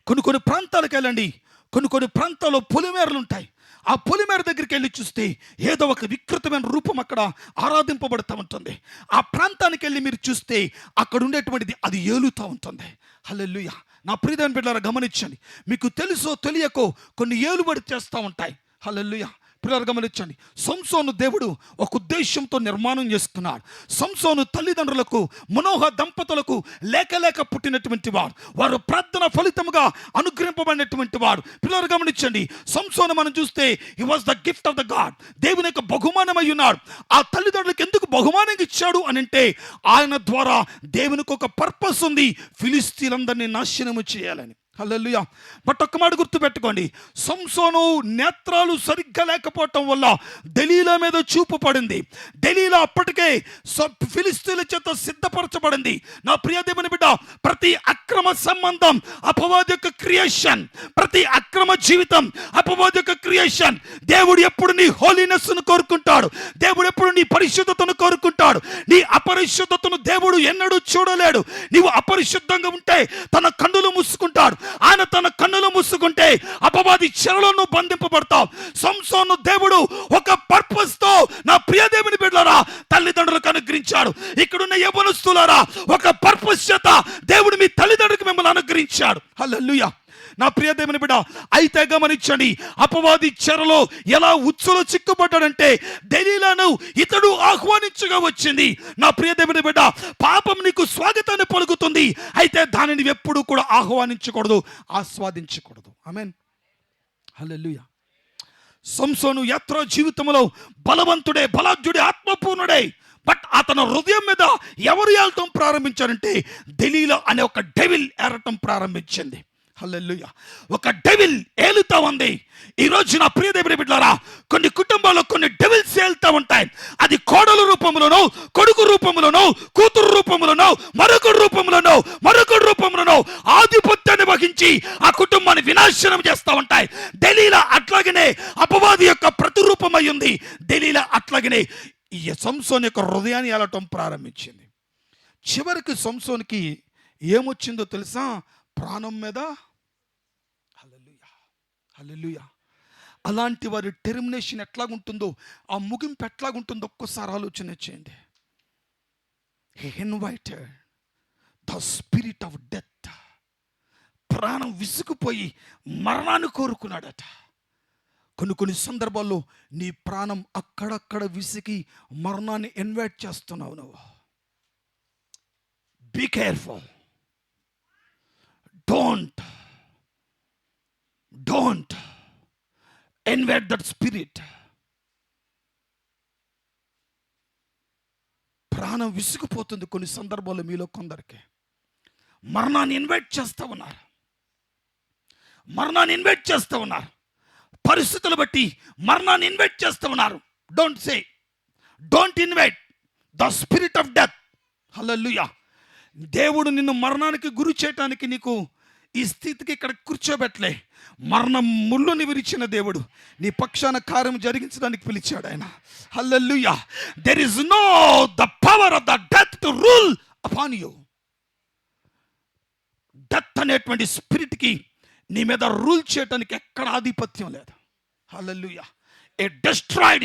కొన్ని ప్రాంతాలకు వెళ్ళండి. కొన్ని ప్రాంతాల్లో పొలిమేరలు ఉంటాయి. ఆ పొలిమేర దగ్గరికి వెళ్ళి చూస్తే ఏదో ఒక వికృతమైన రూపం అక్కడ ఆరాధింపబడుతూ ఉంటుంది. ఆ ప్రాంతానికి వెళ్ళి మీరు చూస్తే అక్కడ ఉండేటువంటిది అది ఏలుతూ ఉంటుంది. హల్లెలూయా. నా ప్రియమైన బిడ్డలారా గమనించండి. మీకు తెలుసో తెలియకో కొన్ని ఏలుబడి చేస్తూ ఉంటాయి. హల్లెలూయా. పిల్లలు గమనించండి. సంసోను దేవుడు ఒక ఉద్దేశంతో నిర్మాణం చేసుకున్నాడు. సంసోను తల్లిదండ్రులకు మనోహ దంపతులకు లేక పుట్టినటువంటి వాడు. వారు ప్రార్థన ఫలితముగా అనుగ్రహింపబడినటువంటి వాడు. పిల్లలు గమనించండి. సంసోను మనం చూస్తే హి was the gift of the God. దేవుని యొక్క బహుమానమై ఉన్నాడు. ఆ తల్లిదండ్రులకు ఎందుకు బహుమానం ఇచ్చాడు అని అంటే ఆయన ద్వారా దేవునికి ఒక పర్పస్ ఉంది, ఫిలిస్తీన్లందరినీ నాశనము చేయాలని. హల్లెలూయా. బట్ ఒక్క మాట గుర్తుపెట్టుకోండి. సంసోను నేత్రాలు సరిగ్గా లేకపోవటం వల్ల దెలీలా మీద చూపు పడింది. దెలీలా అప్పటికే ఫిలిస్తీన్ల చేత సిద్ధపరచబడింది. నా ప్రియ దేవుని బిడ్డ, ప్రతి అక్రమ సంబంధం అపవాది యొక్క క్రియేషన్. ప్రతి అక్రమ జీవితం అపవాది యొక్క క్రియేషన్. దేవుడు ఎప్పుడు నీ హోలీనెస్ ను కోరుకుంటాడు. దేవుడు ఎప్పుడు నీ పరిశుద్ధతను కోరుకుంటాడు. నీ అపరిశుద్ధతను దేవుడు ఎన్నడూ చూడలేడు. నీవు అపరిశుద్ధంగా ఉంటే తన కన్నులు మూసుకుంటాడు. ఆయన తన కన్నులు మూసుకుంటే అపవాది చెరలో బంధింపబడతావు. సంసోను దేవుడు ఒక పర్పస్ తో నా ప్రియ దేవుని బిడ్డలారా తల్లిదండ్రులకు అనుగ్రహించాడు. ఇక్కడున్న యవ్వనస్తులారా ఒక పర్పస్ చేత దేవుడు మీ తల్లిదండ్రులకు మిమ్మల్ని అనుగ్రహించాడు. హల్లెలూయా. నా ప్రియ దేవుని బిడ్డ, అయితే గమనించండి, అపవాది చెరలో ఎలా ఉచ్చులో చిక్కుపడ్డాడంటే దెలీలాను ఇతడు ఆహ్వానించగా వచ్చింది. నా ప్రియ దేవుని బిడ్డ, పాపం నీకు స్వాగతాన్ని పలుకుతుంది. అయితే దానిని ఎప్పుడు కూడా ఆహ్వానించకూడదు, ఆస్వాదించకూడదు. ఆమేన్. హల్లెలూయా. సంసోను యాత్రా జీవితంలో బలవంతుడే, బలాఢ్యుడే, ఆత్మపూర్ణుడే. బట్ అతను హృదయం మీద ఎవరు ఏలటం ప్రారంభించారంటే దెలీలా అనే ఒక డెవిల్ ఏరటం ప్రారంభించింది. హల్లెలూయా. ఒక డెవిల్ ఏలుతా ఉంది. ఈరోజు నా ప్రియ దేవుని బిడ్డలారా, కొన్ని కుటుంబాల్లో కొన్ని డెవిల్స్ ఏలుతా ఉంటాయి. అది కోడలు రూపంలోనో, కొడుకు రూపంలోనో, కూతురు రూపంలోనో, మరొకడు రూపంలోనో ఆధిపత్యాన్ని వహించి ఆ కుటుంబాన్ని వినాశనం చేస్తూ ఉంటాయి. దెలీలా అట్లాగనే అపవాది యొక్క ప్రతిరూపమై ఉంది. దెలీలా అట్లాగనే ఈ సంసోన్ యొక్క హృదయాన్ని ఏలటం ప్రారంభించింది. చివరికి సంసోన్కి ఏమొచ్చిందో తెలుసా? ప్రాణం మీద. హల్లెలూయా, హల్లెలూయా. అలాంటి వారి టెర్మినేషన్ ఎట్లాగుంటుందో, ఆ ముగింపు ఎట్లాగుంటుందో ఒక్కసారి ఆలోచన చేయండి. He invited the spirit of death. ప్రాణం విసుగుపోయి మరణాన్ని కోరుకున్నాడట. కొన్ని సందర్భాల్లో నీ ప్రాణం అక్కడక్కడ విసిగి మరణాన్ని ఇన్వైట్ చేస్తున్నావు నువ్వు. Be careful. Don't invite that spirit. ప్రాణం విసుగుపోతుంది కొన్ని సందర్భాల్లో మీలో కొందరికి. మరణాన్ని ఇన్వైట్ చేస్తూ ఉన్నారు. పరిస్థితులు బట్టి మరణాన్ని ఇన్వైట్ చేస్తూ ఉన్నారు. Don't invite the spirit of death. Hallelujah. దేవుడు నిన్ను మరణానికి గురి చేయటానికి నీకు ఈ స్థితికి ఇక్కడ కూర్చోబెట్టలే. మరణం ముళ్ళుని విరిచిన దేవుడు నీ పక్షాన కార్యం జరిగించడానికి పిలిచాడు ఆయన. Hallelujah. There is no the power of the death to rule upon you. Death అనేటువంటి స్పిరిట్కి నీ మీద రూల్ చేయటానికి ఎక్కడ ఆధిపత్యం లేదు. Hallelujah. It destroyed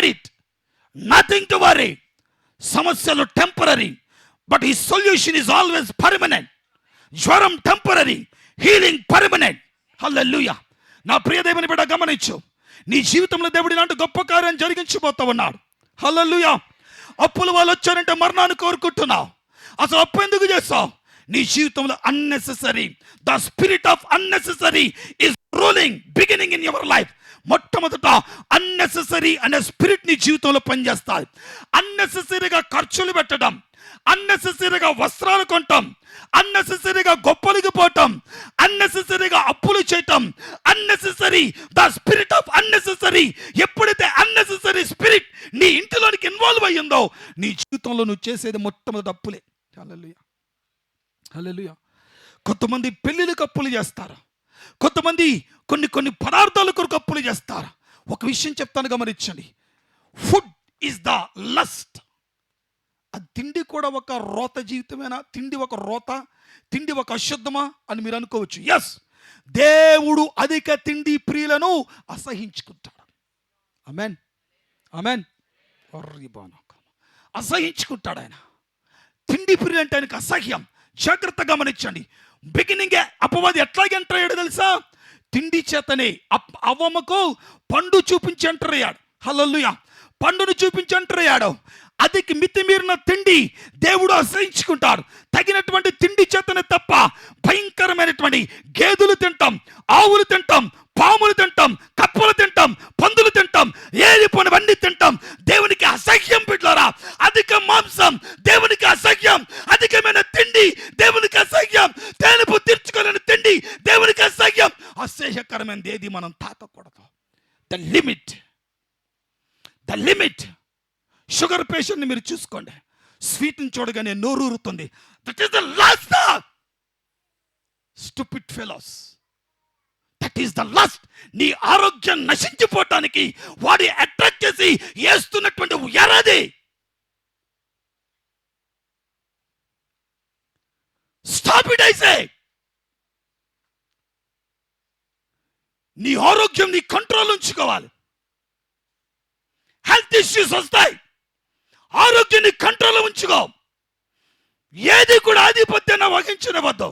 it. Nothing to worry. సమస్యలు టెంపరరీ, బట్ ఈ సొల్యూషన్ ఇస్ ఆల్వేస్ పర్మనెంట్. జ్వరం టెంపరరీ, హీలింగ్ పర్మనెంట్. హల్లెలూయా. నా ప్రియ దేవుని బిడ్డ గమనించు, నీ జీవితంలో దేవుడు ఇలాంటి గొప్ప కార్యం జరిగించబోతా ఉన్నాడు. హల్లెలూయా. అప్పులు వాళ్ళు వచ్చారంటే మరణాన్ని కోరుకుంటున్నావు. అసలు అప్పు ఎందుకు చేస్తావు? నీ జీవితంలో unnecessary, the spirit of unnecessary is ruling beginning in your life. మొట్టమొదట అన్నెసెసరీ అనే స్పిరిట్ నీ జీవితంలో పనిచేస్తుంది. అన్నెసెసరీగా ఖర్చులు పెట్టడం, అన్నెసెసరీగా వస్త్రాలు కొనటం, అన్నెసెసరీగా గొప్పలికి పోవటం, అన్నెసెసరీగా అప్పులు చేయటం, unnecessary. The spirit of unnecessary. ఎప్పుడైతే అన్నెసెసరీ స్పిరిట్ నీ ఇంటిలోనికి ఇన్వాల్వ్ అయ్యిందో నీ జీవితంలో నువ్వు చేసేది మొట్టమొదటి అప్పులే. హల్లెలూయా, హల్లెలూయా. కొంతమంది పెళ్ళిళ్ళకి అప్పులు చేస్తారు. కొంతమంది కొన్ని పదార్థాల కొరకు అప్పులు చేస్తారు. ఒక విషయం చెప్తాను గమనించండి. Food is the lust. ఆ తిండి కూడా ఒక రోత జీవితమేనా? తిండి ఒక రోత, తిండి ఒక అశుద్ధమా అని మీరు అనుకోవచ్చు. ఎస్, దేవుడు అధిక తిండి ప్రియులను అసహించుకుంటాడు. ఆమేన్, ఆమేన్. అసహించుకుంటాడు ఆయన. తిండి ప్రియులు అంటే ఆయనకు అసహ్యం. జాగ్రత్త గమనించండి. బిగినింగే అపవాది ఎట్లాగే ఎంటర్ అయ్యాడు తెలుసా? తిండి చేతనే అవ్వమ్మకు పండు చూపించి ఎంటర్ అయ్యాడు. హల్లెలూయా. పండును చూపించి ఎంటర్ అయ్యాడు. అదికి మితిమీరిన తిండి దేవుడు అసహించుకుంటాడు. తగినటువంటి తిండి చేతనే తప్ప భయంకరమైనటువంటి గేదెలు తింటాం, ఆవులు తింటాం, పాములు తింటాం, కప్పలు తింటాం, పందులు తింటాం, ఏలిపోయినవన్నీ తింటాం. దేవునికి అసహ్యం బిడ్డలారా. అధిక మాంసం దేవునికి అసహ్యం. అధికమైన తిండి దేవునికి అసహ్యం. తేనుపు తీర్చుకోలేని తిండి దేవునికి అసహ్యం. అసహ్యకరమైనది ఏది మనం తాకకూడదు. The limit. షుగర్ పేషెంట్ని మీరు చూసుకోండి. స్వీట్ని చూడగానే నోరూరుతుంది. That is the lust. Stupid fellows. That is the lust. నీ ఆరోగ్యం నశించిపోవటానికి వాడి అట్రాక్ట్ చేసి వేస్తున్నటువంటి ఎరది. Stop it I say. నీ ఆరోగ్యం నీ కంట్రోల్ ఉంచుకోవాలి. హెల్త్ ఇష్యూస్ వస్తాయి. ఆరోగ్యాన్ని కంట్రోల్ ఉంచుకో. ఏది కూడా ఆధిపత్యాన్ని వహించనివద్దు.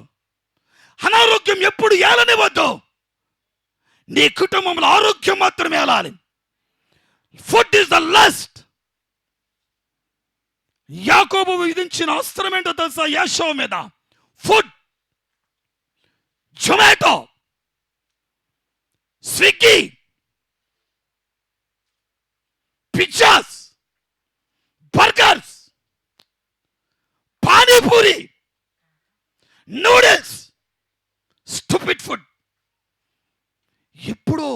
అనారోగ్యం ఎప్పుడు ఏలనివద్దు. నీ కుటుంబంలో ఆరోగ్యం మాత్రమే ఏలాలి. Food is the lust. యాకోబు విధించిన అస్త్రం ఏంటో తెలుసా? యాషో మీద food, Zomato. Swiggy, pizzas, burgers, pani puri, noodles, stupid food. ఎప్పుడో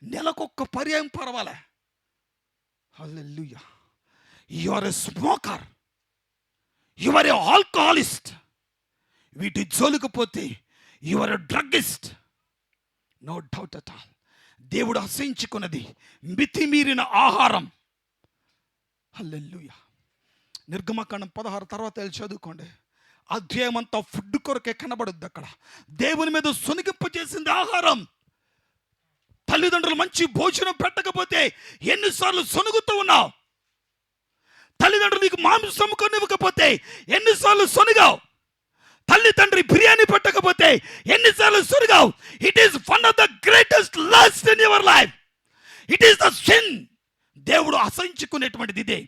నెలకొక్క పర్యాయం పర్వాలే. Hallelujah. You are a smoker, you are a alcoholist. వీటి జోలికపోతే you are a druggist. No doubt at all. దేవుడు అసహించుకున్నది మితిమీరిన ఆహారం. హల్లెలూయా. నిర్గమకాండం 16 తర్వాత వెళ్ళి చదువుకోండి. అధ్యాయం అంతా ఫుడ్ కొరకే కనబడుద్ది. అక్కడ దేవుని మీద సొనిగింపు చేసింది ఆహారం. తల్లిదండ్రులు మంచి భోజనం పెట్టకపోతే ఎన్నిసార్లు సొనుగుతూ ఉన్నావు? తల్లిదండ్రులు నీకు మాంసం కొనివ్వకపోతే ఎన్నిసార్లు సొనిగావు? తల్లి తండ్రి బిర్యానీ పెట్టకపోతే ఎన్నిసార్లు సొనిగావు? It is one of the greatest lust in your life. It is the sin. దేవుడు అసహించుకునేటువంటిది ఇదే.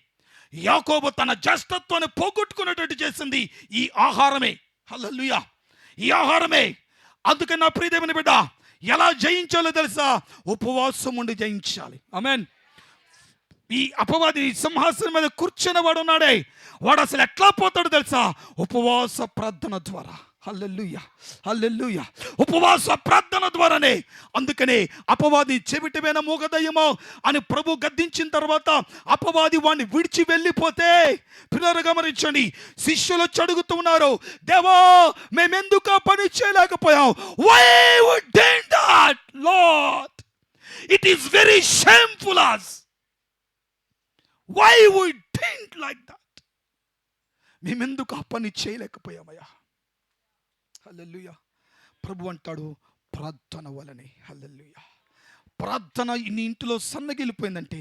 యాకోబు తన జ్యేష్ఠత్వాన్ని పోగొట్టుకునేటట్టు చేసింది ఈ ఆహారమే. హల్లెలూయా. ఈ ఆహారమే. అందుకని నా ప్రియ దేవుని బిడ్డ, ఎలా జయించాలో తెలుసా? ఉపవాసం ఉండి జయించాలి. ఆమేన్. ఈ అపవాది సింహాసనం మీద కూర్చున్న వాడు ఉన్నాడే, వాడు అసలు ఎట్లా పోతాడు తెలుసా? ఉపవాస ప్రార్థన ద్వారా. హల్లెలూయా, హల్లెలూయా. ఉపవాస ప్రార్థన ద్వారానే. అందుకనే అపవాది చెవిటివైన మూగదయ్యమో అని ప్రభు గద్దించిన తర్వాత అపవాది వాడిని విడిచి వెళ్ళిపోతే, పిల్లలు గమనించండి, శిష్యులు వచ్చి అడుగుతూ ఉన్నారు, దేవా మేమెందుకు పని చేయలేకపోయాం? Why we did that lord? It is very shameful us. Why we did like that? మేమెందుకు ఆ పని చేయలేకపోయామయ్యా? హల్లెలూయా. ప్రభు అంటాడు, ప్రార్థన వలనే. హల్లెలూయా. ప్రార్థన నీ ఇంటిలో సన్నగిలిపోయిందంటే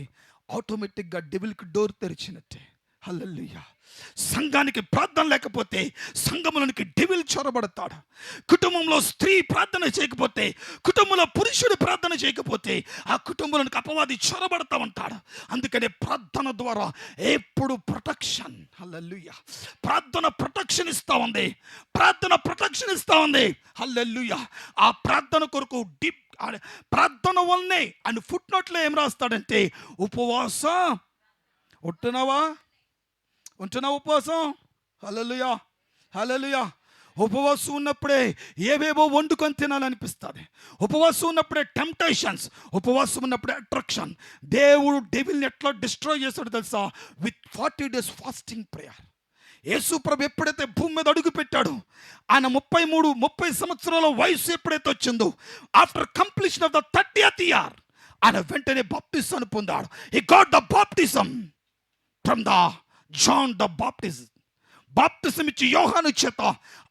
ఆటోమేటిక్గా డెవిల్కి డోర్ తెరిచినట్టే. హల్లెలూయా. సంఘానికి ప్రార్థన లేకపోతే సంఘములోనికి డెవిల్ చొరబడతాడు. కుటుంబంలో స్త్రీ ప్రార్థన చేయకపోతే, కుటుంబంలో పురుషుడు ప్రార్థన చేయకపోతే ఆ కుటుంబంలోనికి అపవాది చొరబడతా ఉంటాడు. అందుకనే ప్రార్థన ద్వారా ఎప్పుడు ప్రొటెక్షన్. హల్లెలూయా. ప్రార్థన ప్రొటెక్షన్ ఇస్తా ఉంది. ప్రార్థన ప్రొటెక్షన్ ఇస్తా ఉంది. హల్లెలూయా. ఆ ప్రార్థన కొరకు ప్రార్థన వల్లనే అని ఫుట్ నోట్లో ఏం రాస్తాడంటే, ఉపవాసం ఉంటున్నావా ఉపవాసం? హల్లెలూయా, హల్లెలూయా. ఉపవాసం ఉన్నప్పుడే ఏవేవో వండుకొని తినాలనిపిస్తుంది. ఉపవాసం ఉన్నప్పుడే టెంప్టేషన్స్, ఉపవాసం ఉన్నప్పుడే అట్రాక్షన్. దేవుడు డెవిల్ని ఎట్లా డిస్ట్రాయ్ చేస్తాడు తెలుసా? With 40 days fasting prayer. యేసు ప్రభు ఎప్పుడైతే భూమి మీద అడుగు పెట్టాడు, ఆయన 30 సంవత్సరాల వయసు ఎప్పుడైతే వచ్చిందో, after completion of the 30th year ఆయన వెంటనే బాప్టిజం పొందాడు. He got the baptism from the John the Baptist. Baptism ఇచ్చి యోహాను చేత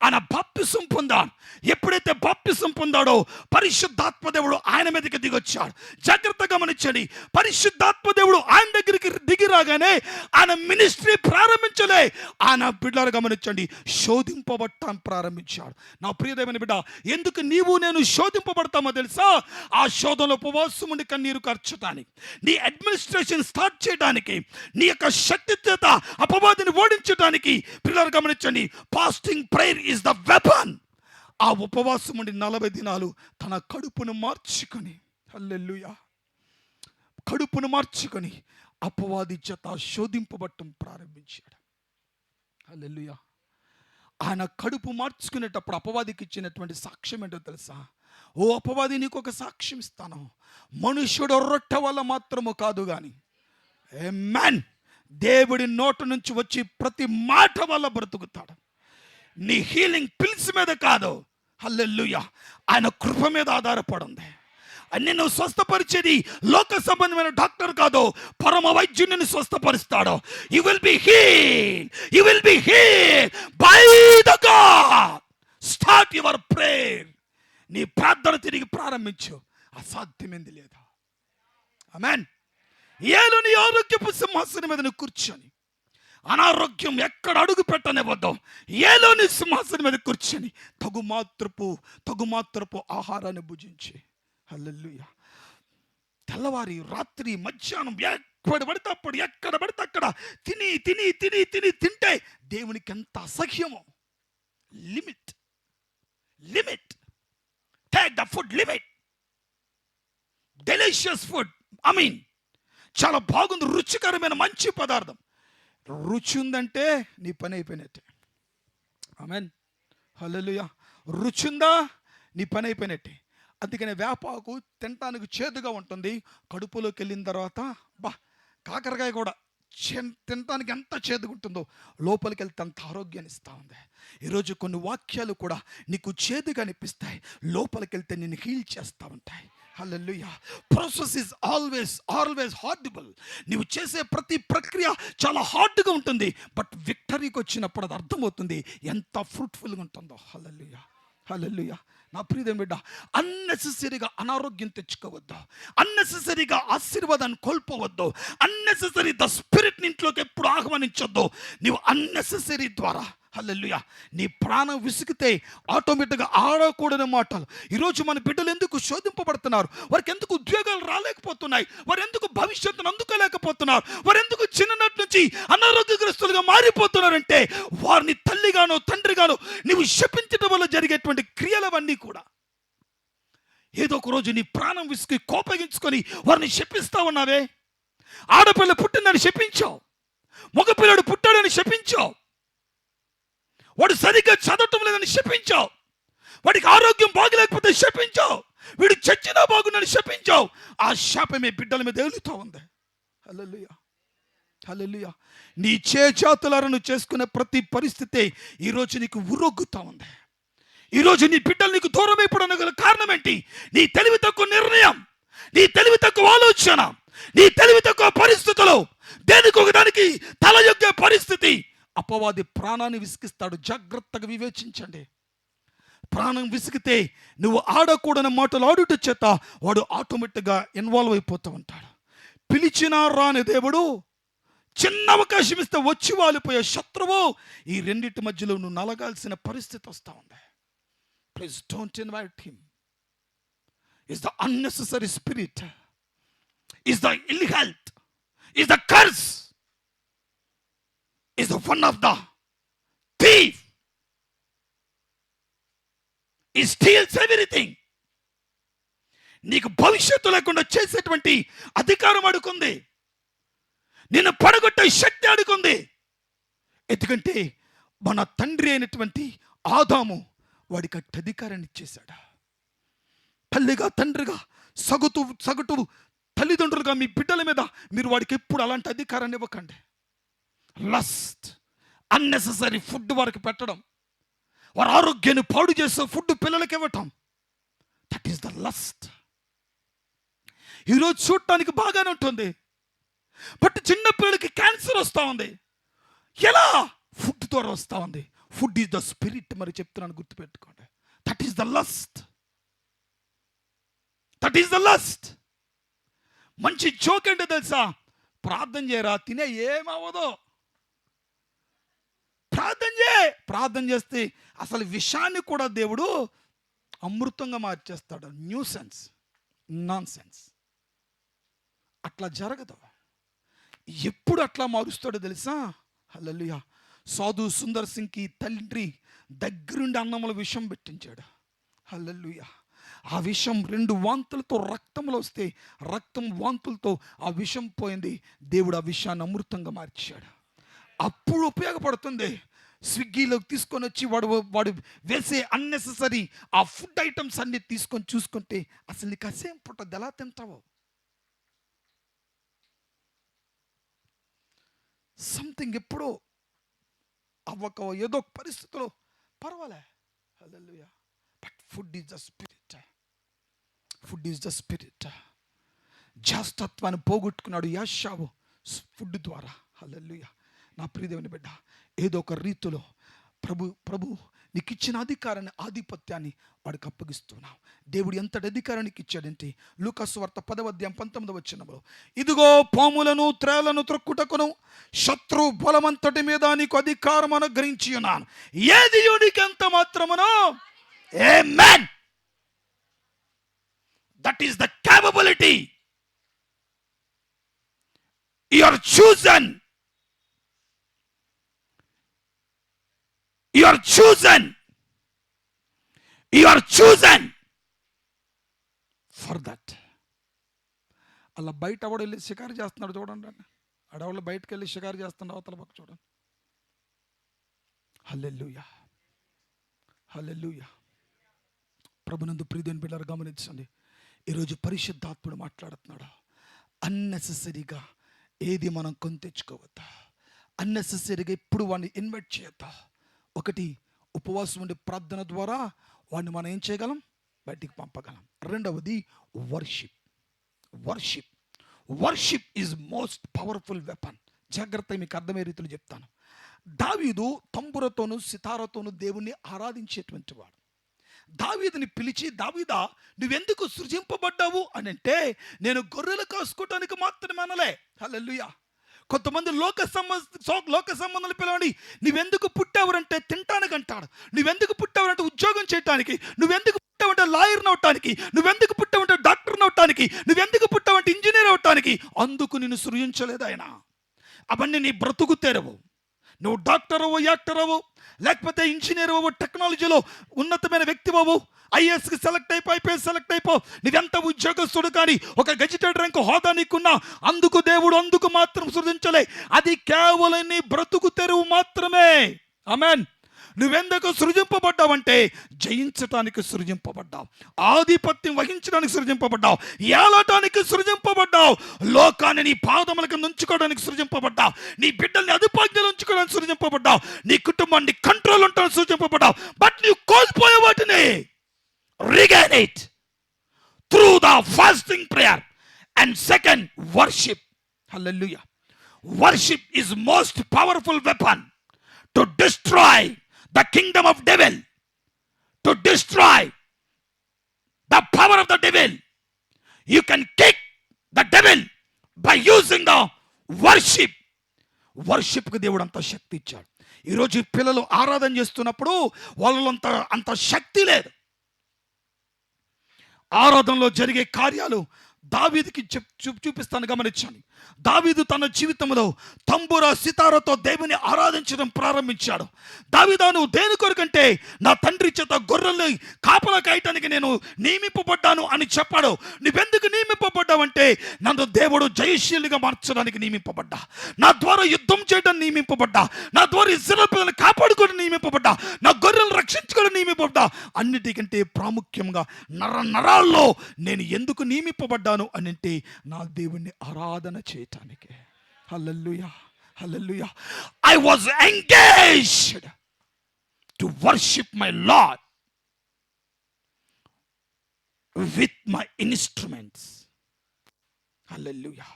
ఆయన బాప్టిజం పొందాడు. ఎప్పుడైతే బాప్టిజం పొందాడో పరిశుద్ధాత్మ దేవుడు ఆయన మీదకి దిగొచ్చాడు. జాగ్రత్తగా గమనించండి, పరిశుద్ధాత్మ దేవుడు ఆయన దగ్గరికి దిగి రాగానే ఆయన మినిస్ట్రీ ప్రారంభించలే. ఆయన బిడ్డలు గమనించండి, శోధింపబడటం ప్రారంభించాడు. నా ప్రియదేవుని బిడ్డ, ఎందుకు నీవు నేను శోధింపబడతామో తెలుసా? ఆ శోధనలో ఉపవాసం ఉండి కన్నీరు కార్చడానికి, నీ అడ్మినిస్ట్రేషన్ స్టార్ట్ చేయడానికి, నీ యొక్క శక్తి చేత అపవాదిని ఓడించడానికి. పిల్లలు గమనించండి, fasting prayer is the weapon. ఆ ఉపవాసం ఉండి 40 దినాలు తన కడుపును మార్చుకొని, హల్లెలూయా, కడుపును మార్చుకొని అపవాది చేత శోధింపబట్టం ప్రారంభించాడు. హల్లెలూయా. ఆయన కడుపు మార్చుకునేటప్పుడు అపవాదికి ఇచ్చినటువంటి సాక్ష్యం ఏంటో తెలుసా? ఓ అపవాది, నీకు ఒక సాక్ష్యం ఇస్తాను. మనుష్యుడు రొట్టె వల్ల మాత్రము కాదు కానీ, ఆమేన్, దేవుడి నోటి నుంచి వచ్చి ప్రతి మాట వల్ల బ్రతుకుతాడు. నీ హీలింగ్ పిల్స్ మీద కాదు, హల్లెలూయా, ఆయన కృప మీద ఆధారపడి ఉంది. నిన్ను స్వస్థపరిచేది లోక సంబంధమైన డాక్టర్ కాదు, పరమ వైద్యుని నిన్ను స్వస్థపరుస్తాడు. You will be healed, you will be healed by the God. Start your prayer. నీ ప్రార్థన తిరిగి ప్రారంభించు. అసాధ్యమైంది లేదు. ఆమేన్. ఏలుని ఆరోగ్యపు సింహాసనం మీద నువ్వు కూర్చొని, అనారోగ్యం ఎక్కడ అడుగు పెట్టనివ్వద్దు. ఏలోని సింహాసనం మీద కూర్చొని తగు మాత్రపు ఆహారాన్ని భుజించి, హల్లెలూయా, తెల్లవారి రాత్రి మధ్యాహ్నం ఎక్కడ పడితే అక్కడ తింటే దేవునికి ఎంత అసహ్యమో. Limit, take the food limit. Delicious food, చాలా బాగుంది, రుచికరమైన మంచి పదార్థం. రుచి ఉందంటే నీ పని అయిపోయినట్టే. ఆమేన్, హల్లెలూయా. రుచి ఉందా, నీ పని అయిపోయినట్టే. అందుకనే వేపాకు తినటానికి చేదుగా ఉంటుంది, కడుపులోకి వెళ్ళిన తర్వాత కాకరకాయ కూడా తినటానికి ఎంత చేదుగా ఉంటుందో లోపలికి వెళ్తే అంత ఆరోగ్యాన్ని ఇస్తూ ఉంది. ఈరోజు కొన్ని వాక్యాలు కూడా నీకు చేదుగా అనిపిస్తాయి, లోపలికి వెళ్తే నిన్ను హీల్ చేస్తూ ఉంటాయి. Hallelujah. Process is always hardable. నీవు చేసే ప్రతి ప్రక్రియ చాలా హార్డ్గా ఉంటుంది, బట్ విక్టరీకి వచ్చినప్పుడు అది అర్థమవుతుంది ఎంత ఫ్రూట్ఫుల్గా ఉంటుందో. హల్లెలూయా, హల్లెలూయా. నా ప్రియమైన బిడ్డ, అన్నెసెసరీగా అనారోగ్యం తెచ్చుకోవద్దు, అన్నెసెసరీగా ఆశీర్వాదాన్ని కోల్పోవద్దు, అన్నెసెసరీ ద స్పిరిట్ ఇంట్లోకి ఎప్పుడు ఆహ్వానించొద్దు. నీవు అన్నెసెసరీ ద్వారా, హల్లెలూయా, నీ ప్రాణం విసిగితే ఆటోమేటిక్గా ఆడకూడని మాటలు. ఈరోజు మన బిడ్డలు ఎందుకు శోధింపబడుతున్నారు? వారికి ఎందుకు ఉద్యోగాలు రాలేకపోతున్నాయి? వారు ఎందుకు భవిష్యత్తును అందుకోలేకపోతున్నారు? వారు ఎందుకు చిన్ననాటి నుంచి అనారోగ్యగ్రస్తులుగా మారిపోతున్నారంటే వారిని తల్లిగానో తండ్రిగానో నీవు శపించడం వల్ల జరిగేటువంటి క్రియలవన్నీ కూడా ఏదో ఒక రోజు నీ ప్రాణం విసిగి కోపగించుకొని వారిని శపిస్తా ఉన్నావే. ఆడపిల్ల పుట్టిందని శపించావు, మగపిల్లడు పుట్టాడని శపించావు, వాడు సరిగ్గా చదవటం లేదని శపించావు, వాడికి ఆరోగ్యం బాగలేకపోతే శపించావు, వీడు చచ్చినా బాగుందని శపించావు. ఆ శాపమే బిడ్డల మీద ఏలుతా ఉంది. హల్లెలూయా, హల్లెలూయా. నీ చేతులను చేసుకునే ప్రతి పరిస్థితి ఈరోజు నీకు ఉరొగ్గుతా ఉంది. ఈరోజు నీ బిడ్డలు నీకు దూరం అయిపోవడానికి గల కారణం ఏంటి? నీ తెలివి తక్కువ నిర్ణయం, నీ తెలివి తక్కువ ఆలోచన, నీ తెలివి తక్కువ పరిస్థితులు, దేనికి ఒకదానికి తల యొగ్గే పరిస్థితి. అపవాది ప్రాణాన్ని విసిగిస్తాడు, జాగ్రత్తగా వివేచించండి. ప్రాణం విసిగితే నువ్వు ఆడకూడని మాటలు ఆడుట చేత వాడు ఆటోమేటిక్గా ఇన్వాల్వ్ అయిపోతూ ఉంటాడు. పిలిచినా రాని దేవుడు చిన్న అవకాశం ఇస్తే వచ్చి వాలిపోయే శత్రువు. ఈ రెండింటి మధ్యలో నువ్వు నలగాల్సిన పరిస్థితి వస్తూ ఉంది. Please don't invite him. Is the unnecessary spirit, is the ill health, is the curse, is the one of the thief. He steals everything. నీకు భవిష్యత్తు లేకుండా చేసేటువంటి అధికారం అడుకుంది, నిన్ను పడగొట్టే శక్తి అడుకుంది. ఎందుకంటే మన తండ్రి అయినటువంటి ఆదాము వాడికి అట్టి అధికారాన్ని ఇచ్చేశాడు. తల్లిగా తండ్రిగా సగటు తల్లిదండ్రులుగా మీ బిడ్డల మీద మీరు వాడికి ఎప్పుడు అలాంటి అధికారాన్ని ఇవ్వకండి. లస్ట్, అన్నెసెసరీ ఫుడ్ వారికి పెట్టడం, వారి ఆరోగ్యాన్ని పాడు చేసే ఫుడ్ పిల్లలకి ఇవ్వటం, దట్ ఈస్ ద లస్ట్. ఈరోజు చూడటానికి బాగానే ఉంటుంది, బట్ చిన్న పిల్లలకి క్యాన్సర్ వస్తూ ఉంది. ఎలా? ఫుడ్ ద్వారా వస్తూ ఉంది. Food is the spirit. మరి చెప్తున్నాను, గుర్తుపెట్టుకోండి. That is the lust, that is the lust. మంచి జోక్ ఏంటో తెలుసా? ప్రార్థన చేయరా, తినే ఏమవ్వదో. ప్రార్థన చేస్తే అసలు విషాన్ని కూడా దేవుడు అమృతంగా మార్చేస్తాడు. Nuisance, nonsense. అట్లా జరగదు. ఎప్పుడు అట్లా మారుస్తాడో తెలుసా? హల్లెలూయా. సాధు సుందర్ సింగ్కి తండ్రి దగ్గరుండి అన్నంలో విషం పెట్టించాడు. హల్లెలూయా. ఆ విషం 2 వాంతులతో రక్తంలో వస్తే రక్తం వాంతులతో ఆ విషం పోయింది. దేవుడు ఆ విషయాన్ని అమృతంగా మార్చాడు. అప్పుడు ఉపయోగపడుతుంది. స్విగ్గీలోకి తీసుకొని వచ్చి వాడు వేసే అన్నెసెసరీ ఆ ఫుడ్ ఐటమ్స్ అన్ని తీసుకొని చూసుకుంటే అసలు నీకు అసేం పుట్టదు. ఎలా తింటావో. సంథింగ్ ఎప్పుడో అవ్వక ఏదో పరిస్థితిలో పర్వాలే. Hallelujah. But food is the spirit. Food is the spirit. జ్యేష్ఠత్వాన్ని పోగొట్టుకున్నాడు యాషావు ఫుడ్ ద్వారా. హల్లెలూయా. నా ప్రియదేవుని బిడ్డ, ఏదో ఒక రీతిలో ప్రభు నీకు ఇచ్చిన అధికారాన్ని, ఆధిపత్యాన్ని వాడికి అప్పగిస్తున్నావు. దేవుడు ఎంతటి అధికారానికి ఇచ్చాడంటే లూకాసు వార్త 10:19 ఇదిగో పాములను త్రేలను త్రొక్కుటకును శత్రు బలమంతటి మీద నీకు అధికారం అనుగ్రహించి ఉన్నాను. ఏది నీకు ఎంత మాత్రమునో. Amen. That is the capability. You are chosen. You are chosen. You are chosen for that. అలా బయట ఎవడు వెళ్ళి షికారు చేస్తున్నాడు చూడండి అండి. అడవులు బయటకు వెళ్ళి షికారు చేస్తున్నాడు అవతల పక్క చూడండి. హల్లెలూయా, హల్లెలూయా. ప్రభునందు ప్రియమైన బిడ్డలారా గమనించండి, ఈరోజు పరిశుద్ధాత్ముడు మాట్లాడుతున్నాడు. అన్నెసెసరీగా ఏది మనం కొని తెచ్చుకోవద్దా, అన్నెసెసరీగా ఇప్పుడు వాడిని ఇన్వైట్ చేయొద్దా. ఒకటి, ఉపవాసం ఉండే ప్రార్థన ద్వారా వాడిని మనం ఏం చేయగలం, బయటికి పంపగలం. రెండవది worship. Worship worship is most powerful weapon. జాగ్రత్త, మీకు అర్థమయ్యే రీతిలో చెప్తాను. దావీదు తంబురతోను సితారతోను దేవుణ్ణి ఆరాధించేటువంటి వాడు. దావీదుని పిలిచి, దావీదా నువ్వెందుకు సృజింపబడ్డావు అని అంటే, నేను గొర్రెలు కాసుకోవటానికి మాత్రమే అనలే. హల్లెలూయా. కొంతమంది లోక సంబంధాలు పిలవండి, నువ్వెందుకు పుట్టావురంటే తినటానికి అంటాడు, నువ్వెందుకు పుట్టావురంటే ఉద్యోగం చేయటానికి, నువ్వెందుకు పుట్టావంటే లాయర్ని అవటానికి, నువ్వెందుకు పుట్టావంటే డాక్టర్ని అవటానికి, నువ్వెందుకు పుట్టావంటే ఇంజనీర్ అవటానికి. అందుకు నిన్ను సృజించలేదు ఆయన. అవన్నీ నీ బ్రతుకు తెరవు. నువ్వు డాక్టర్ అవ్వు, యాక్టర్ అవ్వు, లేకపోతే ఇంజనీర్ అవ్వు, టెక్నాలజీలో ఉన్నతమైన వ్యక్తి అవ్వు, ఐఏఎస్కి సెలెక్ట్ అయిపో, ఐపీఎస్ సెలెక్ట్ అయిపో, నువ్వెంత ఉద్యోగస్తుడు కానీ ఒక గెజిటెడ్ ర్యాంక్ హోదా నీకున్నా, అందుకు దేవుడు అందుకు మాత్రం సృజించలే. అది కేవలం నీ బ్రతుకు తెరువు మాత్రమే. ఆమేన్. నువ్వెందుకు సృజింపబడ్డావంటే జయించటానికి సృజింపబడ్డావు, ఆధిపత్యం వహించడానికి సృజింపబడ్డావు, ఏలటానికి సృజింపబడ్డావు, లోకాన్ని నీ పాదములకు ఉంచుకోవడానికి సృజింపబడ్డావు, నీ బిడ్డల్ని అదుపాజ్ఞలు ఉంచుకోవడానికి సృజింపబడ్డావు, నీ కుటుంబాన్ని కంట్రోల్ ఉండడానికి సృజింపబడ్డావు. బట్ నువ్వు కోల్పోయే వాటిని regain it through the fasting prayer and second worship. Hallelujah. Worship is most powerful weapon to destroy the kingdom of devil, to destroy the power of the devil. You can kick the devil by using the worship. Worship కు దేవుడు అంత శక్తి ఇచ్చాడు. ఈరోజు పిల్లలు ఆరాధన చేస్తున్నప్పుడు వాళ్ళలో అంత శక్తి లేదు. ఆరాధనలో జరిగే కార్యాలు దావీదుకి చూపిస్తాను, గమనించండి. దావీదు తన జీవితంలో తంబుర సితారతో దేవుని ఆరాధించడం ప్రారంభించాడు. దావీదా, నువ్వు దేని కొరకంటే నా తండ్రి చేత గొర్రెల్ని కాపలా కాయటానికి నేను నియమింపబడ్డాను అని చెప్పాడు. నువ్వెందుకు నియమింపబడ్డావంటే, నన్ను దేవుడు జయశీలిగా మార్చడానికి నియమింపబడ్డా, నా ద్వారా యుద్ధం చేయడం నియమింపబడ్డా, నా ద్వారా ఇశ్రాయేలు ప్రజలను కాపాడుకోవడం నియమింపబడ్డా, నా గొర్రెలను రక్షించుకోవడం నియమింపబడ్డా. అన్నిటికంటే ప్రాముఖ్యంగా నరాల్లో నేను ఎందుకు నియమింపబడ్డాను అని అంటే, నా దేవుణ్ణి ఆరాధన చేయటానికి. హల్లెలూయా, హల్లెలూయా. I was engaged to worship my Lord with my instruments. హల్లెలూయా.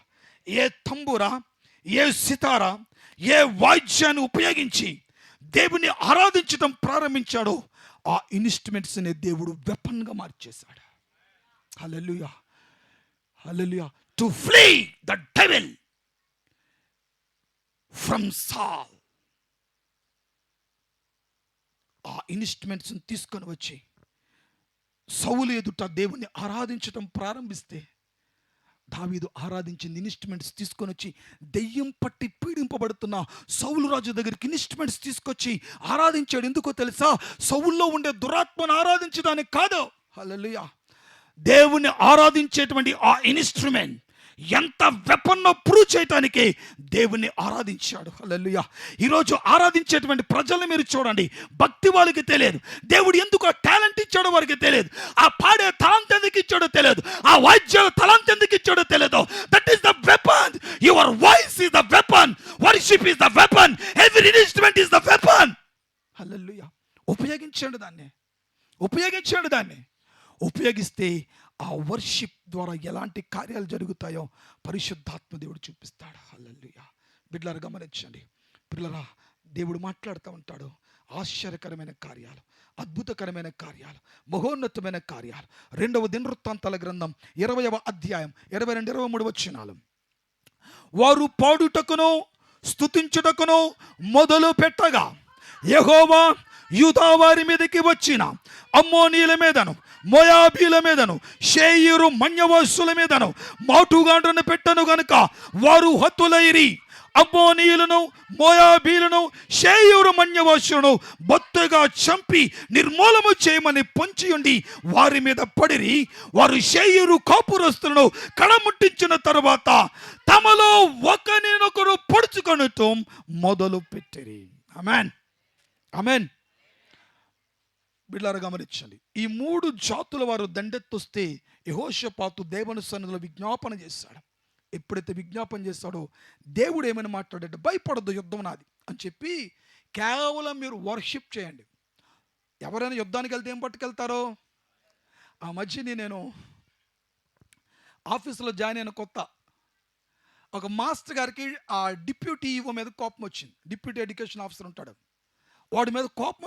ఏ తంబురా, ఏ సితారా, ఏ వాయిద్యాన్ని ఉపయోగించి దేవుని ఆరాధించడం ప్రారంభించాడో ఆ ఇన్స్ట్రుమెంట్స్ ని దేవుడు వెపన్ గా మార్చేశాడు. హల్లెలూయా, హల్లెలూయా. To flee the devil from Saul. ఆ ఇన్స్ట్రుమెంట్స్ తీసుకొని వచ్చి సౌలు ఎదుట దేవుని ఆరాధించడం ప్రారంభిస్తే, దావీదు ఆరాధించింది ఇన్స్ట్రుమెంట్స్ తీసుకొని వచ్చి దెయ్యం పట్టి పీడింపబడుతున్న సౌలు రాజు దగ్గరికి ఇన్స్ట్రుమెంట్స్ తీసుకొచ్చి ఆరాధించాడు. ఎందుకో తెలుసా? సౌల్లో ఉండే దురాత్మను ఆరాధించడానికి కాదు. హల్లెలూయా. దేవుని ఆరాధించేటువంటి ఆ ఇన్స్ట్రుమెంట్ ఎంత వెపన్నో ప్రూవ్ చేయటానికి దేవుని ఆరాధించాడు. హల్లెలూయా. ఈరోజు ఆరాధించేటువంటి ప్రజల్ని మీరు చూడండి, భక్తి వాళ్ళకి తెలియదు, దేవుడు ఎందుకు ఆ టాలెంట్ ఇచ్చాడో వారికి తెలియదు, ఆ పాడే తలంత ఎందుకు ఇచ్చాడో తెలియదు, ఆ వాయిద్యాల తలంత ఎందుకు ఇచ్చాడో తెలియదు. That is the weapon. Your voice is the weapon. Worship is the weapon. Every instrument is the weapon. Hallelujah. ఉపయోగించండి దాన్ని, ఉపయోగించండి దాన్ని. ఉపయోగిస్తే ఆ వర్షిప్ ద్వారా ఎలాంటి కార్యాలు జరుగుతాయో పరిశుద్ధాత్మ దేవుడు చూపిస్తాడు. హల్లెలూయా. బిడ్డలారా గమనించండి. పిల్లరా, దేవుడు మాట్లాడుతూ ఉంటాడు. ఆశ్చర్యకరమైన కార్యాలు, అద్భుతకరమైన కార్యాలు, మహోన్నతమైన కార్యాలు. 2వ దినవృత్తాంతాల గ్రంథం 20వ అధ్యాయం 22, 23 వచనాలు. వారు పాడుటకును స్తుతించుటకును మొదలు పెట్టగా యెహోవా యూదా వారి మీదకి వచ్చిన అమ్మోనీయుల మీదను, మోయాబీల మీదను, షేయరు మన్యవాసుల మీదను మాటుగాండ్రను పెట్టను గనుక వారు హతులైరి. అమ్మోనీయులను, మోయాబీలను, షేయూరు మన్యవాసులను బొత్తుగా చంపి నిర్మూలము చేయమని పొంచియుండి వారి మీద పడిరి. వారు షేయూరు కాపురస్తులను కడముట్టించిన తరువాత తమలో ఒకరినొకరు పొడుచుకొనటం మొదలు పెట్టిరి. ఆమేన్, ఆమేన్. బిడ్డలారా గమనించండి, ఈ 3 జాతుల వారు దండెత్తొస్తే యెహోషాపాతు దేవుని సన్నిధిలో విజ్ఞాపన చేశాడు. ఎప్పుడైతే విజ్ఞాపన చేస్తాడో దేవుడు ఏమైనా మాట్లాడాడు, భయపడద్దు, యుద్ధం నాది అని చెప్పి కేవలం మీరు వర్షిప్ చేయండి. ఎవరైనా యుద్ధానికి వెళ్తే ఏం పట్టుకెళ్తారో? ఆ మధ్యని నేను ఆఫీసులో జాయిన్ అయిన కొత్త ఒక మాస్టర్ గారికి ఆ డిప్యూటీ ఈవో మీద కోపం వచ్చింది. డిప్యూటీ ఎడ్యుకేషన్ ఆఫీసర్ ఉంటాడు, వాడి మీద కోపం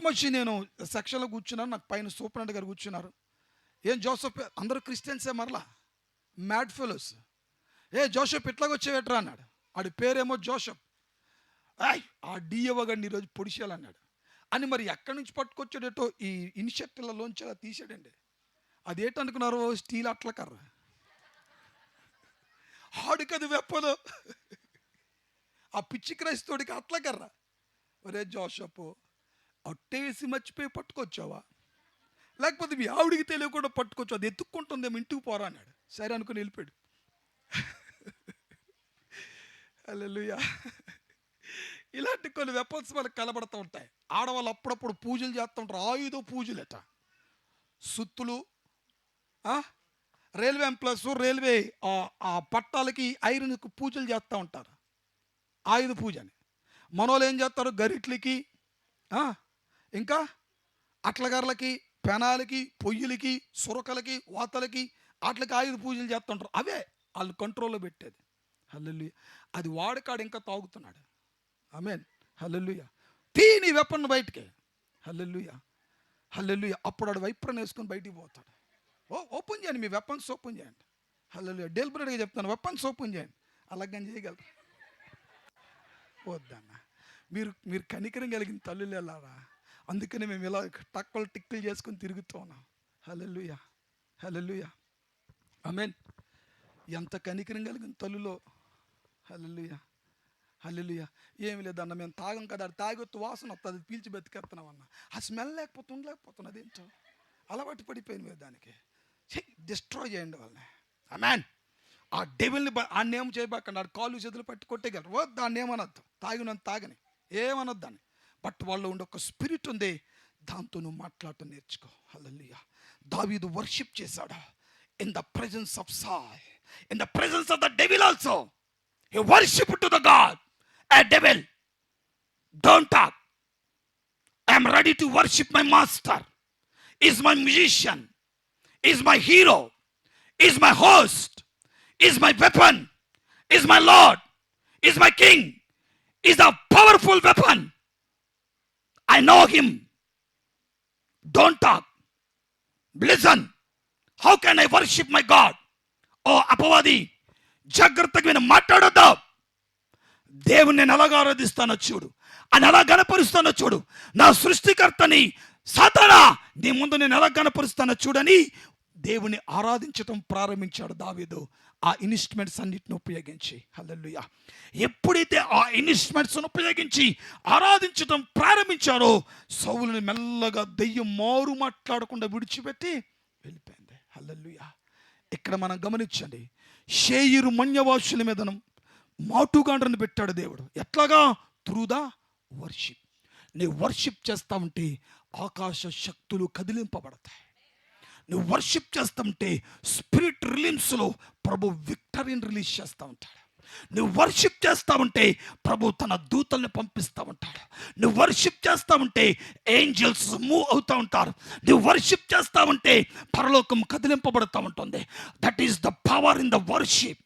వచ్చి నేను సెక్షన్లో కూర్చున్నాను. నాకు పైన సూపరింటెండెంట్ గారు కూర్చున్నారు. ఏం జోసెఫ్, అందరూ క్రిస్టియన్సే, మరలా మ్యాడ్ ఫెలోస్. జోసెఫ్ ఇట్లాగ వచ్చేవేట్రా అన్నాడు. వాడి పేరేమో జోసెఫ్. ఆ డిఏఓ గారిని ఈరోజు పొడిచేయాలన్నాడు అని. మరి ఎక్కడి నుంచి పట్టుకొచ్చాడేటో ఈ ఇన్సెక్ట్లలోంచి అలా తీసాడండి. అదేంటనుకున్నారు? స్టీల్ అట్ల కర్ర. ఆడికి అది వెప్పదు, ఆ పిచ్చి క్రైస్తవుడికి అట్ల కర్ర. ఒరే జోసెఫ్, అట్టేసి మర్చిపోయి పట్టుకొచ్చావా, లేకపోతే మీ ఆవిడికి తెలియకుండా పట్టుకొచ్చు, అది ఎత్తుక్కుంటుందేమో, ఇంటికి పోరా అన్నాడు. సరే అనుకుని వెళ్ళిపోయాడు. హల్లెలూయా. ఇలాంటి కొన్ని వెపన్స్ మనకు కనబడుతూ ఉంటాయి. ఆడవాళ్ళు అప్పుడప్పుడు పూజలు చేస్తూ ఉంటారు, ఆయుధ పూజలట. సుత్తులు, రైల్వే ఎంప్లాయీస్ రైల్వే ఆ పట్టాలకి ఐరన్కి పూజలు చేస్తూ ఉంటారు, ఆయుధ పూజ అని. మనోళ్ళు ఏం చేస్తారు? గరిట్లకి, ఇంకా అట్లగారులకి, పెనాలకి, పొయ్యిలకి, సురకలకి, వాతలకి, వాటికి ఆయుధ పూజలు చేస్తుంటారు. అవే వాళ్ళు కంట్రోల్లో పెట్టేది. హల్లెలూయా. అది వాడికాడు ఇంకా తాగుతున్నాడు. ఆమేన్, హల్లెలూయా. తీని వెపన్ బయటికి. హల్లెలూయా, హల్లెలూయా. అప్పుడు వాడు వైప్రన్ వేసుకొని బయటికి పోతాడు. ఓపెన్ చేయండి, మీ వెపన్స్ ఓపెన్ చేయండి. హల్లెలూయా. డెలిబరేట్గా చెప్తాను, వెపన్స్ ఓపెన్ చేయండి. అలాగని చేయగలరు. వద్దన్న, మీరు కనికరం కలిగిన తల్లులు వెళ్ళారా? అందుకని మేము ఇలా టక్కులు టిక్కులు చేసుకొని తిరుగుతూ ఉన్నాం. హల్లెలూయా, హల్లెలూయా, ఆమేన్. ఎంత కనికరం కలిగిన తల్లులో. హల్లెలూయా, హల్లెలూయా. ఏమి లేదన్న, మేము తాగం కదా, అది తాగొత్తు వాసన వస్తుంది, అది పీల్చి బతికేస్తున్నామన్న. ఆ స్మెల్ ఉండలేకపోతున్నది, ఏంటో అలవాటు పడిపోయింది మీరు దానికి. డిస్ట్రాయ్ చేయండి వాళ్ళని. ఆమేన్. ఆ డెవిల్ని ఆడిని ఏం చేయబాకండి, ఆడు కాళ్ళు చేతులు పట్టి కొట్టేయగలరు. దాన్ని ఏమనొద్దు, తాగినంత తాగని, ఏమనొద్దు అని. బట్ వాళ్ళు ఉండే ఒక స్పిరిట్ ఉంది, దాంతో నువ్వు మాట్లాడటం నేర్చుకో. హల్లెలూయా. దావీదు వర్షిప్ చేశాడు ఇన్ ద ప్రెజెన్స్ ఆఫ్ సాల్, in the presence of the devil also. He worship to the God. A devil, don't talk. I am ready to worship my master. Is my musician, is my hero, is my host, is my weapon, is my lord, is my king, is a powerful weapon. I know him. Don't talk. Listen. How can I worship my God? Oh, అపవాది, జాగ్రత్తగా నేను మాట్లాడొద్దు. దేవుని నేను ఎలాగ ఆరాధిస్తానో చూడు, అని ఎలా గణపరుస్తానో చూడు. నా సృష్టికర్తని సాతానా, నీ ముందు నేను ఎలా గణపరుస్తానో చూడని దేవుని ఆరాధించడం ప్రారంభించాడు దావీదు, ఆ ఇన్స్ట్రుమెంట్స్ అన్నిటిని ఉపయోగించి. హల్లెలూయా. ఎప్పుడైతే ఆ ఇన్స్ట్రుమెంట్స్ను ఉపయోగించి ఆరాధించడం ప్రారంభించారో, సౌలుని మెల్లగా దెయ్యం మారు మాట్లాడకుండా విడిచిపెట్టి వెళ్ళిపోయింది. హల్లెలూయా. ఇక్కడ మనం గమనించండి, షేయరు మన్యవాసుల మీద మాటుగాండ్రని పెట్టాడు దేవుడు. ఎట్లాగా? Through the worship. నీ వర్షిప్ చేస్తా ఉంటే ఆకాశ శక్తులు కదిలింపబడతాయి. నువ్వు వర్షిప్ చేస్తుంటే స్పిరిట్ రిలీమ్స్లో ప్రభు విక్టరీని రిలీజ్ చేస్తూ ఉంటాడు. నువ్వు వర్షిప్ చేస్తూ ఉంటే ప్రభు తన దూతల్ని పంపిస్తూ ఉంటాడు. నువ్వు వర్షిప్ చేస్తూ ఉంటే ఏంజల్స్ మూవ్ అవుతూ ఉంటారు. నువ్వు వర్షిప్ చేస్తూ ఉంటే పరలోకం కదిలింపబడుతూ ఉంటుంది. That is the power in the worship.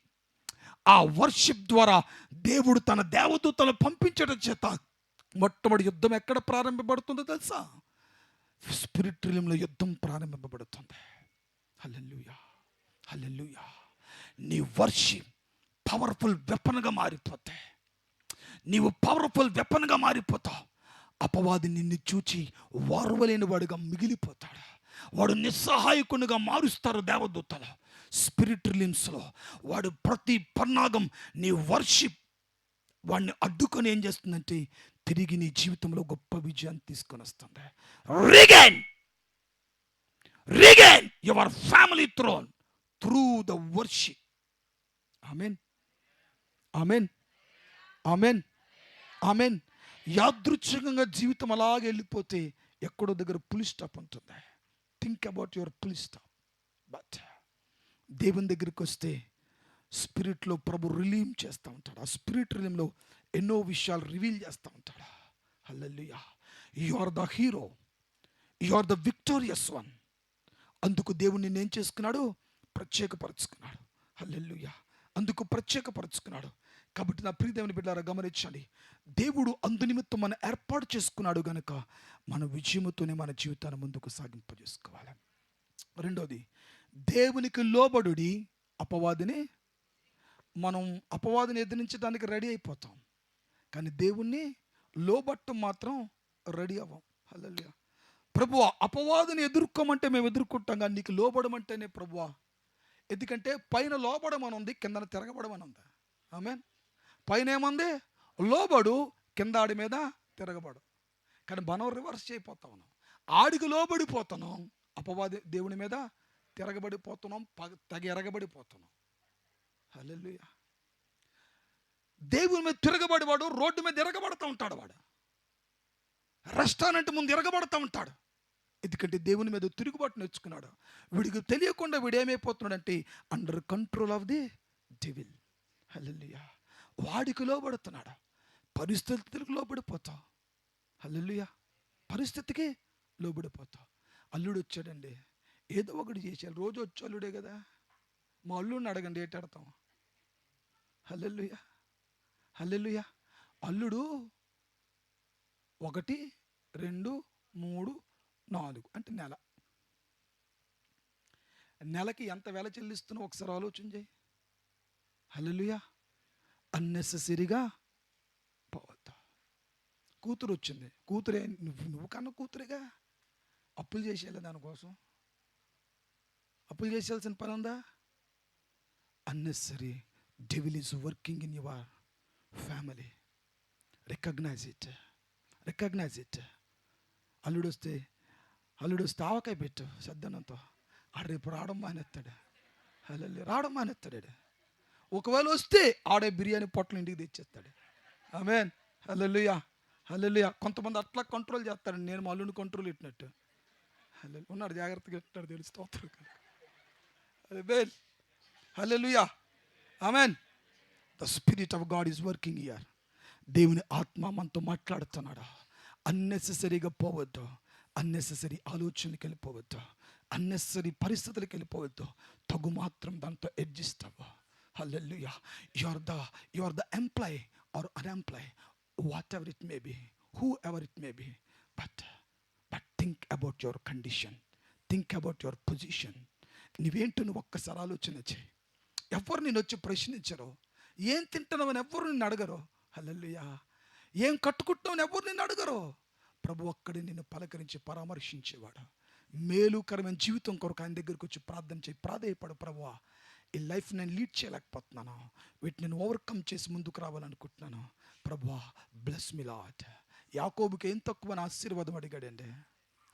ఆ వర్షిప్ ద్వారా దేవుడు తన దేవదూతలను పంపించడం చేత మొట్టమొదటి యుద్ధం ఎక్కడ ప్రారంభపడుతుందో తెలుసా? స్పిరిట్ రిలీమ్లో యుద్ధం ప్రారంభింపబడుతుంది. హల్లెలూయా, హల్లెలూయా. నీ వర్షిప్ పవర్ఫుల్ వెపన్గా మారిపోతాయి. నీవు పవర్ఫుల్ వెపన్గా మారిపోతావు. అపవాది నిన్ను చూచి వారవలేని వాడుగా మిగిలిపోతాడు. వాడు నిస్సహాయకునిగా మారుస్తారు దేవదూతలు. స్పిరిట్ రిలిమ్స్లో వాడు ప్రతి పన్నాగం నీ వర్షిప్ వాడిని అడ్డుకొని ఏం చేస్తుందంటే తిరిగి నీ జీవితంలో గొప్ప విజయాన్ని తీసుకొని వస్తుంది. Regain your family throne through the worship. Amen, amen, amen, amen. యాదృచ్ఛికంగా జీవితం అలాగే వెళ్ళిపోతే ఎక్కడో దగ్గర పులి స్టాప్ ఉంటుంది. Think about your full stop. But దేవుని దగ్గరికి వస్తే స్పిరిట్లో ప్రభు రిలీవ్ చేస్తూ ఉంటాడు. ఆ స్పిరిట్ రిలీవ్లో ఎన్నో విషయాలు రివీల్ చేస్తూ ఉంటాడు. Hallelujah. You are the hero, you are the victorious one. అందుకు దేవుణ్ణి నేను చేసుకున్నాడు, ప్రత్యేకపరుచుకున్నాడు. హల్లెలూయా. అందుకు ప్రత్యేకపరుచుకున్నాడు. కాబట్టి నా ప్రియ దేవుని బిడ్డలారా గమనించండి, దేవుడు అందునిమిత్తం మనం ఏర్పాటు చేసుకున్నాడు గనుక మన విజయముతోనే మన జీవితాన్ని ముందుకు సాగింపజేసుకోవాలి. రెండోది, దేవునికి లోబడుడి, అపవాదిని మనం అపవాదిని ఎదిరించడానికి రెడీ అయిపోతాం, కానీ దేవుణ్ణి లోబట్టం మాత్రం రెడీ అవ్వం. హల్లెలూయా. ప్రభువా, అపవాదిని ఎదుర్కోమంటే మేము ఎదుర్కొంటాం, కానీ నీకు లోబడమంటేనే ప్రభువా. ఎందుకంటే పైన లోబడమని ఉంది, కిందన తిరగబడమని ఉంది. ఆమేన్. పైన ఏముంది? లోబడు, కింద ఆడి మీద తిరగబడు. కానీ మనం రివర్స్ చేయపోతా ఉన్నాం. ఆడికి లోబడిపోతున్నాం, అపవాది దేవుని మీద తిరగబడిపోతున్నాం, తెగ ఎరగబడిపోతున్నాం. హల్లెలూయా. దేవుని మీద తిరగబడివాడు రోడ్డు మీద ఎరగబడుతూ ఉంటాడు. వాడు రెస్టారెంట్ ముందు ఎరగబడుతూ ఉంటాడు. ఎందుకంటే దేవుని మీద తిరుగుబాటు నేర్చుకున్నాడు. వీడికి తెలియకుండా వీడు ఏమైపోతున్నాడంటే under control of the devil. Hallelujah. వాడికి లోబడుతున్నాడు, పరిస్థితులకు లోబడిపోతావు. హల్లెలూయా. పరిస్థితికి లోబడిపోతావు. అల్లుడు వచ్చాడండి, ఏదో ఒకటి చేశారు. రోజు వచ్చి అల్లుడే కదా. మా అల్లుడిని అడగండి, ఏటాడతాం. హల్లెలూయా, హల్లెలూయా. అల్లుడు 1, 2, 3, 4 అంటే నెలకి ఎంత వెల చెల్లిస్తున్నావు ఒకసారి ఆలోచన చేయి. హల్లెలూయా. అన్నెసెసరీగా పోవద్దు. కూతురు వచ్చింది, కూతురే నువ్వు కన్నా కూతురేగా. అప్పులు చేసేయాలి, దానికోసం అప్పులు చేసేయాల్సిన పని ఉందా? Unnecessary. Devil is working in your family. Recognize it, recognize it. అల్లుడు వస్తే ఆవకాయ పెట్టు సద్దనంతో. ఆడు రేపు రావడం మానేస్తాడు. హల్లెలూయా. రావడం మానేస్తాడు. ఒకవేళ వస్తే ఆడే బిర్యానీ పొట్టలు ఇంటికి తెచ్చేస్తాడు. ఆమేన్. హల్లెలూయా, హల్లెలూయా. కొంతమంది అట్లా కంట్రోల్ చేస్తాడు. నేను మా అల్లుడిని కంట్రోల్ పెట్టినట్టు. హల్లెలూయా. ఉన్నాడు, జాగ్రత్తగా పెట్టినాడు, తెలుస్తూ. Amen, hallelujah, amen. The spirit of God is working here. దేవుని ఆత్మ మనతో మాట్లాడుతున్నాడు. అన్నెసెసరీగా పోవద్దు, అన్నెసెసరీ ఆలోచనకి వెళ్ళిపోవద్దు, అన్నెసెసరీ పరిస్థితులకు వెళ్ళిపోవద్దు. తగు మాత్రం దాంతో అడ్జస్ట్ అవ్వ. Hallelujah. You are the employ or unemploy, whatever it may be, whoever it may be, but think about your condition, think about your position. నువ్వేంటో నువ్వు ఒక్కసారి ఆలోచన చేయి. ఎవరు నేను వచ్చి ప్రశ్నించరు. ఏం తింటున్నావని ఎవరు నిన్ను అడగరు. హల్లెలూయా. ఏం కట్టుకుంటున్నావని ఎవరు నిన్ను అడగరు. ప్రభు ఒక్కడే నిన్ను పలకరించి పరామర్శించేవాడు. మేలుకరమైన జీవితం కొరకు ఆయన దగ్గరికి వచ్చి ప్రార్థన చేయి, ప్రాధేయపడు. ప్రభువా, ఈ లైఫ్ నేను లీడ్ చేయలేకపోతున్నాను, వీటిని నేను ఓవర్కమ్ చేసి ముందుకు రావాలనుకుంటున్నాను. ప్రభువా, బ్లెస్ మీ లార్డ్. యాకోబుకి ఏం తక్కువ ఆశీర్వాదం అడిగాడండి.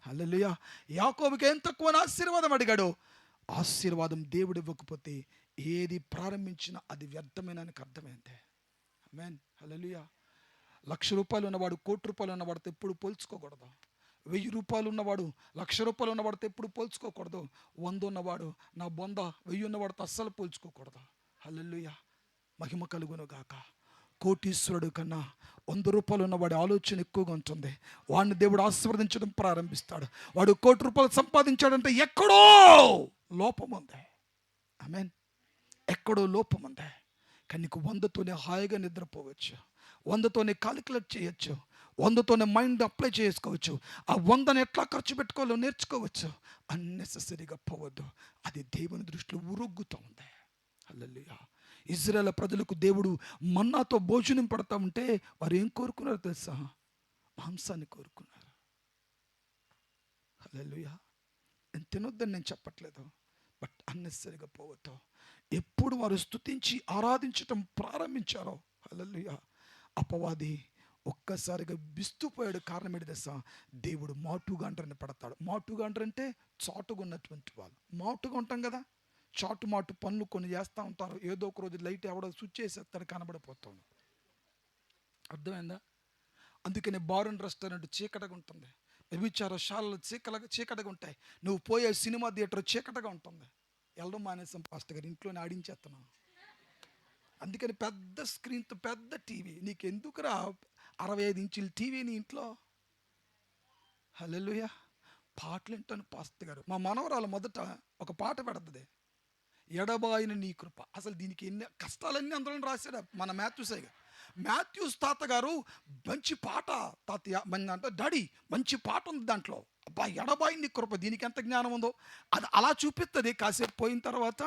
హల్లెలూయా. యాకోబుకి ఏం తక్కువ ఆశీర్వాదం అడిగాడు. ఆశీర్వాదం దేవుడు ఇవ్వకపోతే ఏది ప్రారంభించినా అది వ్యర్థమైన అర్థమైంది. ఆమేన్, హల్లెలూయా. 1,00,000 రూపాయలు ఉన్నవాడు 1,00,00,000 రూపాయలు ఉన్నవాడితో ఎప్పుడు పోల్చుకోకూడదు. 1,000 రూపాయలు ఉన్నవాడు 1,00,000 రూపాయలు ఉన్నవాడితో ఎప్పుడు పోల్చుకోకూడదు. 100 ఉన్నవాడు నా 1,000 ఉన్నవాడితో అస్సలు పోల్చుకోకూడదు. హల్లెలూయా. మహిమ కలుగును గాక. కోటీశ్వరుడు కన్నా 100 రూపాయలు ఉన్నవాడి ఆలోచన ఎక్కువగా ఉంటుంది. వాడిని దేవుడు ఆశీర్వదించడం ప్రారంభిస్తాడు. వాడు 1,00,00,000 రూపాయలు సంపాదించాడంటే ఎక్కడో లోపం ఉంది. ఆమేన్. ఎక్కడో లోపం ఉంది. కానీ నీకు 100తోనే హాయిగా నిద్రపోవచ్చు, 100తోనే కాలిక్యులేట్ చేయొచ్చు, 100తోనే మైండ్ అప్లై చేసుకోవచ్చు. ఆ 100ని ఎట్లా ఖర్చు పెట్టుకోవాలో నేర్చుకోవచ్చు. అన్నెసెసరీగా పోవద్దు. అది దేవుని దృష్టిలో ఉరొగ్గుతూ ఉంది. హల్లెలూయా. ఇజ్రాయేల్ ప్రజలకు దేవుడు మన్నాతో భోజనం పెడతా ఉంటే వారు ఏం కోరుకున్నారో తెలుసా? మాంసాన్ని కోరుకున్నారు. హల్లెలూయా. నేను తినొద్దని నేను చెప్పట్లేదు, బట్ అన్నెసరిగా పోవటం. ఎప్పుడు వారు స్తుతించి ఆరాధించటం ప్రారంభించారో, హల్లెలూయా, అపవాది ఒక్కసారిగా విస్తుపోయాడు. కారణం ఏంటి తెలుసా? దేవుడు మాటుగాండ్రని పడతాడు. మాటుగాండ్ర అంటే చాటుగా ఉన్నటువంటి వాళ్ళు. మాటుగా ఉంటాం కదా, చాటు మాటు పనులు కొన్ని చేస్తూ ఉంటారు. ఏదో ఒక రోజు లైట్ ఎవడో స్విచ్ చేసేస్తాడు, కనబడిపోతాం. అర్థమైందా? అందుకని బార్ అండ్ రెస్టారెంట్ చీకటగా ఉంటుంది, వ్యభిచారశాలలు చీకటగా ఉంటాయి, నువ్వు పోయే సినిమా థియేటర్ చీకటగా ఉంటుంది. వెళ్ళడం మానేసాం పాస్టర్ గారు, ఇంట్లోనే ఆడించేస్తున్నాం. అందుకని పెద్ద స్క్రీన్తో పెద్ద టీవీ. నీకు ఎందుకురా 65 ఇంచుల టీవీ నీ ఇంట్లో? హల్లెలూయా. పాటలు వింటాను పాస్టర్ గారు. మా మనవరాలు మొదట ఒక పాట పెడుతుంది, ఎడబాయిన నీ కృప. అసలు దీనికి ఎన్ని కష్టాలన్నీ అందులో రాశాడు మన మాథ్యూస్ తాతగారు. మంచి పాట తాతయ్య అంటే డాడీ మంచి పాట ఉంది దాంట్లో, అబ్బా ఎడబాయి నీ కృప, దీనికి ఎంత జ్ఞానం ఉందో అది అలా చూపిస్తుంది. కాసేపు పోయిన తర్వాత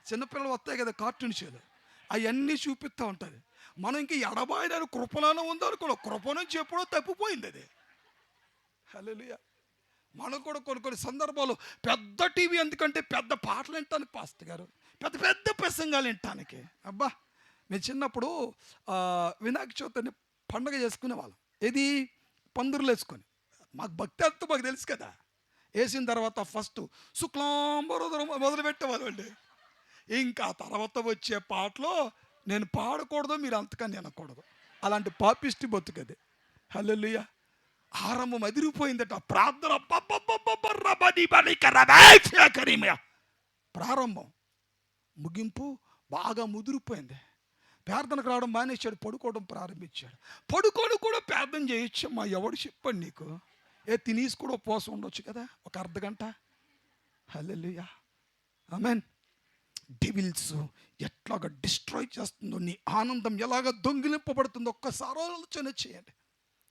చిన్నపిల్లలు వస్తాయి కదా కార్టూన్ షోలు, అవన్నీ చూపిస్తూ ఉంటుంది. మనం ఇంక ఎడబాయిన కృపలోనే ఉందో అనుకో, కృప నుంచి ఎప్పుడో తప్పిపోయింది అది. హల్లెలూయా. మనకు కూడా కొన్ని సందర్భాలు పెద్ద టీవీ ఎందుకంటే పెద్ద పాటలు వింటానికి పాస్టర్ గారు, పెద్ద పెద్ద ప్రసంగాలు వింటానికి. అబ్బా మేము చిన్నప్పుడు వినాయక చవితిని పండుగ చేసుకునేవాళ్ళం. ఏది పందిరులు వేసుకొని. మాకు భక్తి అంతా మాకు తెలుసు కదా. వేసిన తర్వాత ఫస్ట్ శుక్లాంబరోదరం మొదలుపెట్టేవాళ్ళు అండి. ఇంకా తర్వాత వచ్చే పాటలో నేను పాడకూడదు, మీరు అంతకని వినకూడదు, అలాంటి పాపిష్టి బతుకది. హల్లెలూయా. ఆరంభం అదిరిపోయిందట. ప్రార్థన ప్రారంభం, ముగింపు బాగా ముదిరిపోయింది. ప్రార్థనకు రావడం మానేశాడు, పడుకోవడం ప్రారంభించాడు. పడుకొని కూడా ప్రార్థన చేయొచ్చు మా, ఎవడు చెప్పండి నీకు? తినేసి కూడా ఉపవాసం ఉండొచ్చు కదా ఒక అర్ధగంట. హల్లెలూయా, ఆమేన్. డెవిల్స్ ఎట్లాగా డిస్ట్రాయ్ చేస్తుందో, నీ ఆనందం ఎలాగ దొంగిలింపబడుతుందో ఒక్కసారి ఆలోచన చేయండి.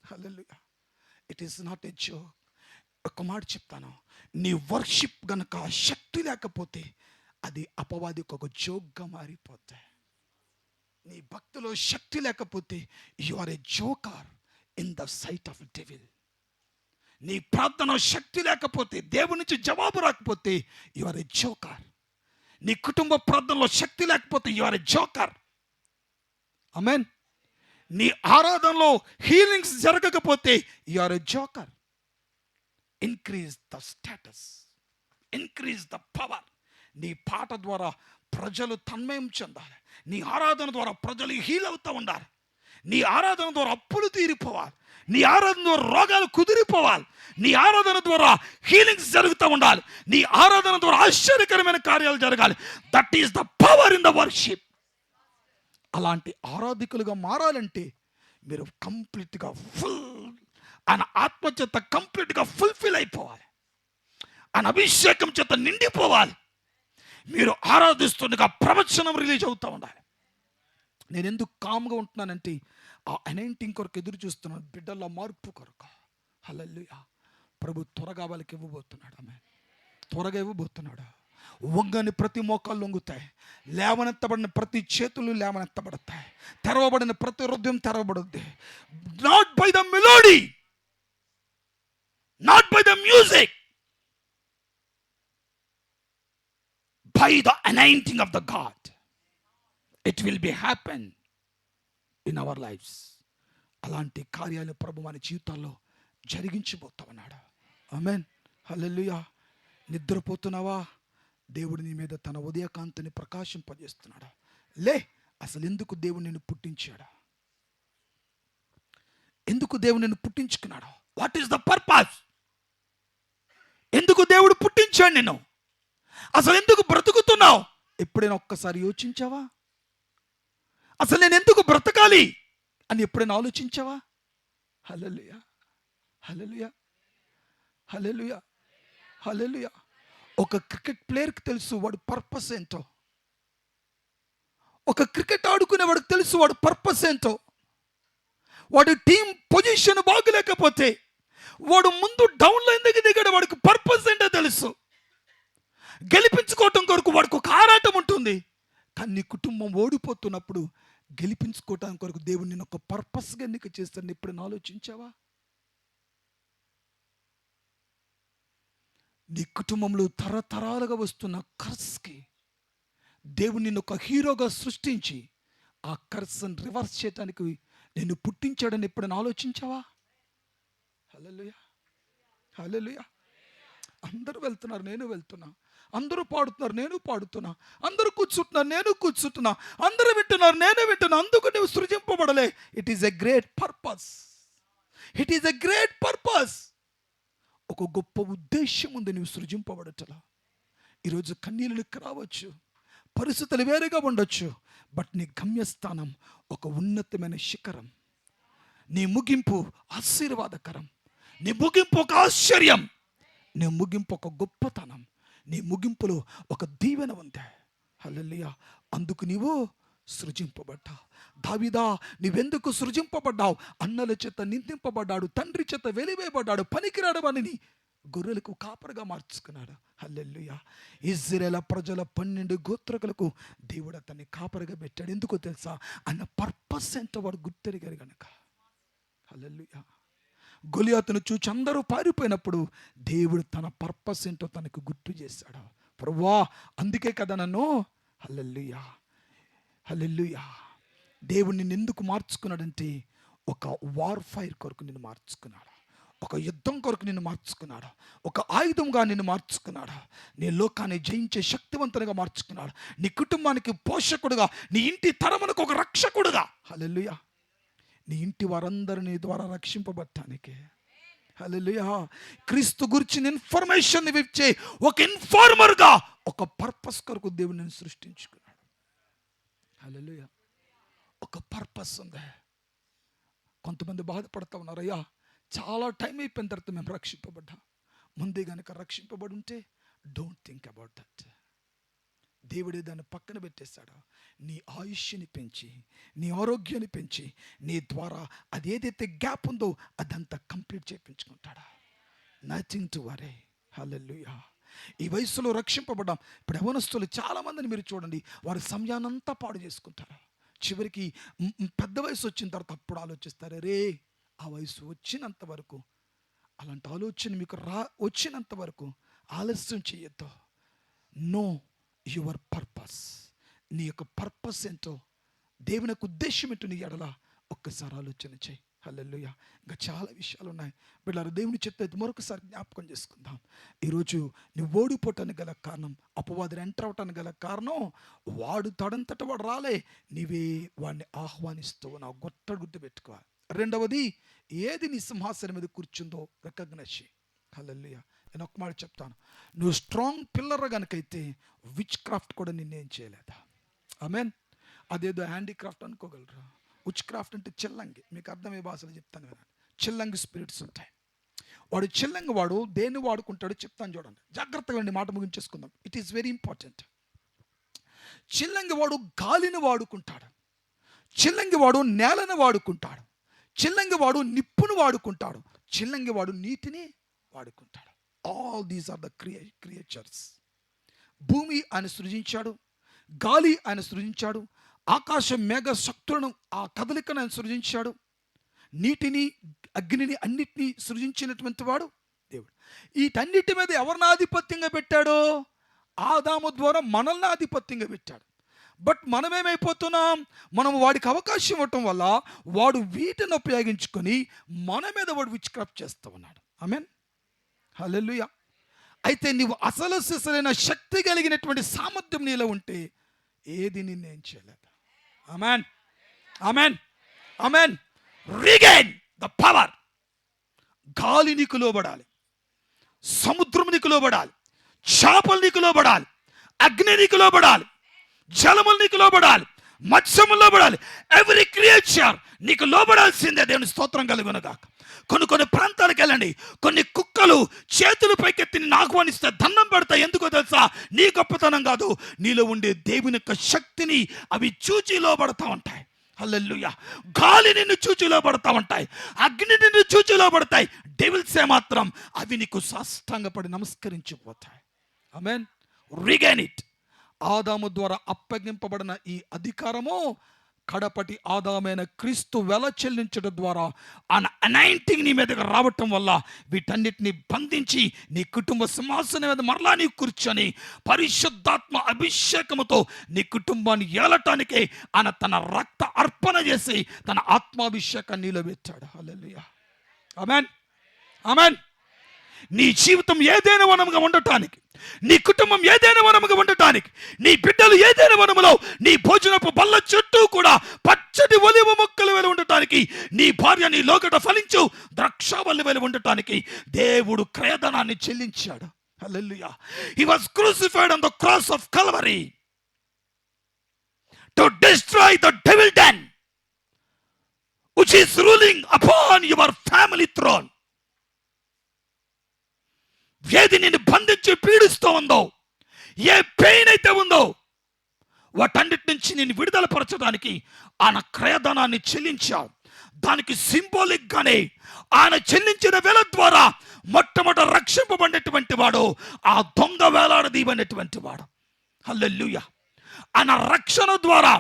Hallelujah. It is not a joke. ఒక మాట చెప్తాను, నీ వర్షిప్ గనక శక్తి లేకపోతే అది అపవాదికి ఒక జోక్గా మారిపోతాయి. నీ భక్తిలో శక్తి లేకపోతే you are a joker in the sight of devil. నీ ప్రార్థన శక్తి లేకపోతే, దేవుని నుంచి జవాబు రాకపోతే యు ఆర్ ఎ జోకర్. నీ కుటుంబ ప్రార్థనలో శక్తి లేకపోతే you are a joker. Amen. నీ ఆరాధనలో హీలింగ్స్ జరగకపోతే you are a joker. Increase the status, increase the power. నీ పాట ద్వారా ప్రజలు తన్మయం చెందాలి. నీ ఆరాధన ద్వారా ప్రజలు హీల్ అవుతూ ఉండాలి. నీ ఆరాధన ద్వారా అప్పులు తీరిపోవాలి. నీ ఆరాధన ద్వారా రోగాలు కుదిరిపోవాలి. నీ ఆరాధన ద్వారా హీలింగ్స్ జరుగుతూ ఉండాలి. నీ ఆరాధన ద్వారా ఆశ్చర్యకరమైన కార్యాలు జరగాలి. That is the power in the worship. అలాంటి ఆరాధికులుగా మారాలంటే మీరు కంప్లీట్గా ఆయన ఆత్మ చేత కంప్లీట్గా ఫుల్ఫిల్ అయిపోవాలి. ఆయన అభిషేకం చేత నిండిపోవాలి. మీరు ఆరాధిస్తుండగా ప్రవచనం రిలీజ్ అవుతూ ఉండాలి. నేను ఎందుకు కామ్గా ఉంటున్నానంటే ఆ అనాయింటింగ్ కొరకు ఎదురు చూస్తున్నాను, బిడ్డల మార్పు కొరకు. హల్లెలూయా. ప్రభు త్వరగా వాళ్ళకి ఇవ్వబోతున్నాడు. ఆమె త్వరగా ఇవ్వబోతున్నాడు. వంగని ప్రతి మోకాళ్ళు వంగుతాయి, లేవనెత్తబడిన ప్రతి చేతులు లేవనెత్తబడతాయి, తెరవబడిన ప్రతి హృదయం తెరవబడుద్ది. Not by the melody, not by the music, by the anointing of the God. It will be happen in our lives. అలాంటి కార్యాలు ప్రభు మన జీవితాల్లో జరిగించబోతా ఉన్నాడు. ఆమేన్. హల్లెలూయా. నిద్రపోతున్నావా? దేవుడు నీ మీద తన ఉదయకాంతిని ప్రకాశింపజేస్తున్నాడు. లే, అసలు ఎందుకు దేవుడు నిన్ను పుట్టించాడు? ఎందుకు దేవుడు నిన్ను పుట్టించుకున్నాడు? What is the purpose? ఎందుకు దేవుడు పుట్టించాడు నిన్ను? అసలు ఎందుకు బ్రతుకుతున్నావు? ఎప్పుడైనా ఒక్కసారి యోచించావా? అసలు నేను ఎందుకు బ్రతకాలి అని ఎప్పుడైనా ఆలోచించావా? హల్లెలూయా, హల్లెలూయా, హల్లెలూయా, హల్లెలూయా. ఒక క్రికెట్ ప్లేయర్కి తెలుసు వాడు పర్పస్ ఏంటో. ఒక క్రికెట్ ఆడుకునేవాడికి తెలుసు వాడు పర్పస్ ఏంటో. వాడి టీం పొజిషన్ బాగలేకపోతే వాడు ముందు డౌన్లో ఎందుకు దిగాడు, వాడికి పర్పస్ ఏంటో తెలుసు. గెలిపించుకోవటం కొరకు వాడికి ఒక ఆరాటం ఉంటుంది. కానీ నీ కుటుంబం ఓడిపోతున్నప్పుడు గెలిపించుకోవటం కొరకు దేవుడు నేను ఒక పర్పస్గా నీకు చేస్తాను. ఎప్పుడైనా ఆలోచించావా? నీ కుటుంబంలో తరతరాలుగా వస్తున్న కర్స్కి దేవుడు నిన్ను ఒక హీరోగా సృష్టించి ఆ కర్స్ని రివర్స్ చేయడానికి నిన్ను పుట్టించాడని ఎప్పుడైనా ఆలోచించావా? హల్లెలూయా, హల్లెలూయా. అందరూ వెళ్తున్నారు, నేను వెళ్తున్నా. అందరూ పాడుతున్నారు, నేను పాడుతున్నా. అందరూ కూర్చుంటున్నారు, నేను కూర్చుంటున్నా. అందరూ వింటున్నారు, నేను వింటున్నా. అందుకు నువ్వు సృజింపబడలే. It is a great purpose. It is a great purpose. ఒక గొప్ప ఉద్దేశం ఉంది నువ్వు సృజింపబడటలా. ఈరోజు కన్నీళ్ళకి రావచ్చు, పరిస్థితులు వేరుగా ఉండొచ్చు, బట్ నీ గమ్యస్థానం ఒక ఉన్నతమైన శిఖరం. నీ ముగింపు ఆశీర్వాదకరం. నీ ముగింపు ఒక ఆశ్చర్యం. నీ ముగింపు ఒక గొప్పతనం. నీ ముగింపులో ఒక దీవెన ఉంది. హల్లెలూయా. అందుకు నీవు సృజింపబడ్డావు. దావీదా, నీవెందుకు సృజింపబడ్డావు? అన్నల చేత నిందింపబడ్డాడు, తండ్రి చేత వెలివేయబడ్డాడు, పనికిరాడు అని గొర్రెలకు కాపరిగా మార్చుకున్నాడు. హల్లెలూయా. ఇశ్రాయేలు ప్రజల 12 గోత్రకులకు దేవుడు అతన్ని కాపరిగా పెట్టాడు. ఎందుకో తెలుసా? ఆయన పర్పస్ ఏంటో వాడు గుర్తెరిగారు గనక. హల్లెలూయా. గొలియాతును చూచి అందరూ పారిపోయినప్పుడు దేవుడు తన పర్పస్ ఏంటో తనకు గుర్తు చేశాడు. ప్రభువా, అందుకే కదా నన్ను, హల్లెలూయా, హల్లెలూయా, దేవుడు నిన్ను ఎందుకు మార్చుకున్నాడంటే ఒక వార్ఫైర్ కొరకు నిన్ను మార్చుకున్నాడు, ఒక యుద్ధం కొరకు నిన్ను మార్చుకున్నాడు, ఒక ఆయుధంగా నిన్ను మార్చుకున్నాడు, నీ లోకాన్ని జయించే శక్తివంతునిగా మార్చుకున్నాడు, నీ కుటుంబానికి పోషకుడుగా, నీ ఇంటి తరమునకు ఒక రక్షకుడుగా. హల్లెలూయా. నీ ఇంటి వారందరూ నీ ద్వారా రక్షింపబడటానికి. హల్లెలూయా. క్రీస్తు గురించిన ఇన్ఫర్మేషన్ ఇచ్చే ఒక ఇన్ఫార్మర్గా, ఒక పర్పస్ కొరకు దేవుడు నేను సృష్టించుకున్నాడు. హల్లెలూయా. ఒక పర్పస్ ఉంది. కొంతమంది బాధపడతా ఉన్నారు, అయ్యా చాలా టైం అయిపోయిన తర్వాత మేము రక్షింపబడ్డా. ముందే కనుక రక్షింపబడి ఉంటే డోంట్ థింక్ అబౌట్ దట్. దేవుడే దాన్ని పక్కన పెట్టేశాడు. నీ ఆయుష్ని పెంచి, నీ ఆరోగ్యాన్ని పెంచి, నీ ద్వారా అది ఏదైతే గ్యాప్ ఉందో అదంతా కంప్లీట్ చేయించుకుంటాడా. Nothing to worry. హల్లెలూయా. ఈ వయసులో రక్షింపబడ్డాం. ఇప్పుడు యవనస్తులు చాలామందిని మీరు చూడండి, వారి సమయాన్నంతా పాడు చేసుకుంటారు. చివరికి పెద్ద వయసు వచ్చిన తర్వాత అప్పుడు ఆలోచిస్తారు, రే ఆ వయసు వచ్చినంత వరకు, అలాంటి ఆలోచన మీకు వచ్చినంత వరకు ఆలస్యం చేయొద్దు. Know your purpose. నీ యొక్క పర్పస్ ఏంటో, దేవుని యొక్క ఉద్దేశం ఏంటో నీ ఎడల ఒక్కసారి ఆలోచన చేయి. హల్లెలూయా. ఇంకా చాలా విషయాలు ఉన్నాయి బిడ్డలారా. దేవుని చెప్తే మరొకసారి జ్ఞాపకం చేసుకుందాం. ఈరోజు నువ్వు ఓడిపోవటానికి గల కారణం, అపవాదిని ఎంటర్ అవటానికి గల కారణం, వాడు తడంతట వాడు రాలే, నీవే వాడిని ఆహ్వానిస్తూ ఉన్నావు. గుర్తు పెట్టుకోవాలి. రెండవది, ఏది నీ సింహాసనం మీద కూర్చుందో రికగ్నైజ్ చేయి. హల్లెలూయా. నేను ఒక మాట చెప్తాను, నువ్వు స్ట్రాంగ్ పిల్లర్ కనుకైతే విచ్ క్రాఫ్ట్ కూడా నిన్నేం చేయలేదా. ఆమేన్. అదేదో హ్యాండీక్రాఫ్ట్ అనుకోగలరా? విచ్ క్రాఫ్ట్ అంటే చిల్లంగి. మీకు అర్థమయ్యే భాషలో చెప్తాను వినండి. చిల్లంగి స్పిరిట్స్ ఉంటాయి. వాడు చిల్లంగి వాడు దేన్ని వాడుకుంటాడో చెప్తాను చూడండి. జాగ్రత్తగా ఉండి మాట ముగించేసుకుందాం. It is very important. చిల్లంగి వాడు గాలిని వాడుకుంటాడు, చిల్లంగి వాడు నేలను వాడుకుంటాడు, చిల్లంగి వాడు నిప్పును వాడుకుంటాడు, చిల్లంగి వాడు నీటిని వాడుకుంటాడు. All these are the creatures. భూమి ఆయన సృజించాడు, గాలి ఆయన సృజించాడు, ఆకాశం మేఘ శక్తులను ఆ కదలికను ఆయన సృజించాడు, నీటిని అగ్నిని అన్నిటినీ సృజించినటువంటి వాడు దేవుడు. వీటన్నిటి మీద ఎవరిని ఆధిపత్యంగా పెట్టాడో? ఆదాము ద్వారా మనల్ని ఆధిపత్యంగా పెట్టాడు. బట్ మనమేమైపోతున్నాం? మనం వాడికి అవకాశం ఇవ్వటం వల్ల వాడు వీటిని ఉపయోగించుకొని మన మీద వాడు విచ్ క్రాఫ్ట్ చేస్తూ ఉన్నాడు. ఆమేన్. హల్లెలూయా. అయితే నీవు అసలు సిసలైన శక్తి కలిగినటువంటి సామర్థ్యం నీలో ఉంటే ఏది నిన్నేం చేయలేదు. Amen, amen, amen. Regain the power. గాలి నీకు లోబడాలి, సముద్రం నీకు లోబడాలి, చేపలు నీకు లోబడాలి, అగ్ని నీకు లోబడాలి, జలములు నీకు లోబడాలి, మత్స్యములు లోబడాలి. ఎవ్రీ క్రియేచర్ నీకు లోబడాల్సిందే. దేవుని స్తోత్రం కలుగునుగాక. కొన్ని ప్రాంతాలకు వెళ్ళండి, కొన్ని కుక్కలు చేతులు పైకెత్తి నిన్ను ఆహ్వానిస్తే దండం పెడతాయి. ఎందుకో తెలుసా? నీ గొప్పతనం కాదు, నీలో ఉండే దేవుని యొక్క శక్తిని అవి చూచి లోబడతా ఉంటాయి. హల్లెలూయా. గాలి నిన్ను చూచి లోబడతా ఉంటాయి, అగ్ని నిన్ను చూచి లోబడతాయి. డెవిల్సే మాత్రం అవి నీకు సాష్టాంగపడి నమస్కరించిపోతాయి. ఆమేన్. Regain it. ఆదాము ద్వారా అప్పగింపబడిన ఈ అధికారము కడపటి ఆదామైన క్రీస్తు వెల చెల్లించడం ద్వారా ఆయన అనాయింటింగ్ నీ మీదకి రావటం వల్ల వీటన్నిటిని బంధించి నీ కుటుంబ సింహాసనం మీద మరలా నీ కూర్చొని పరిశుద్ధాత్మ అభిషేకముతో నీ కుటుంబాన్ని ఏలటానికే ఆయన తన రక్త అర్పణ చేసి తన ఆత్మాభిషేకాన్ని నీలో పెట్టాడు. హల్లెలూయా, ఆమేన్, ఆమేన్. నీ జీవితం ఏదైనా వనముగా ఉండటానికి, నీ కుటుంబం ఏదైనా వనముగా ఉండటానికి, నీ బిడ్డలు ఏదైనా వనములో, నీ భోజనపు బల్ల చుట్టూ కూడా పచ్చటి ఒలివ మొక్కలు వెలి ఉండటానికి, నీ భార్య నీ లోకట ఫలించు ద్రాక్షావల్లి వెలి ఉండటానికి దేవుడు క్రయధనాన్ని చెల్లించాడు. హల్లెలూయా. He was crucified on the cross of Calvary to destroy the devil den which is ruling upon your family throne. ఏది నిన్ను బంధించి పీడిస్తూ ఉందో, ఏ పెయిన్ అయితే ఉందో, వాటన్నిటి నుంచి నేను విడుదల పరచడానికి ఆయన క్రయధనాన్ని చెల్లించాడు. దానికి సింబాలిక్ గానే ఆయన చెల్లించిన వెల ద్వారా మొట్టమొదట రక్షింపబడినటువంటి వాడు ఆ దొంగ వేలాడదీయబడినటువంటి వాడు. హల్లెలూయా. ఆయన రక్షణ ద్వారా,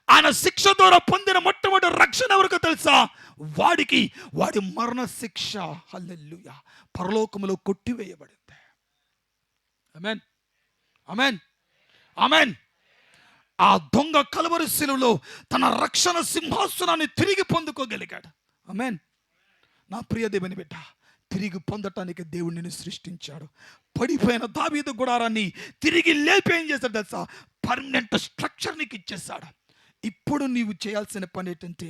ఆయన శిక్ష ద్వారా పొందిన మొట్టమొదటి రక్షణ ఎవరికో తెలుసా? వాడి మరణ శిక్ష హల్లెలూయా పరలోకములో కొట్టివేయబడింది. ఆమేన్, ఆమేన్, ఆమేన్. ఆ దొంగ కల్వరి శిలువలో తన రక్షణ సింహాసనాన్ని తిరిగి పొందుకోగలిగాడు. ఆమేన్. నా ప్రియ దేవుని బిడ్డ, తిరిగి పొందటానికి దేవుడు నిన్ను సృష్టించాడు. పడిపోయిన దావీదు గుడారాన్ని తిరిగి లేపి ఏం చేశాడు తెలుసా? పర్మనెంట్ స్ట్రక్చర్ నీకు ఇచ్చేశాడు. ఇప్పుడు నీవు చేయాల్సిన పని ఏంటంటే,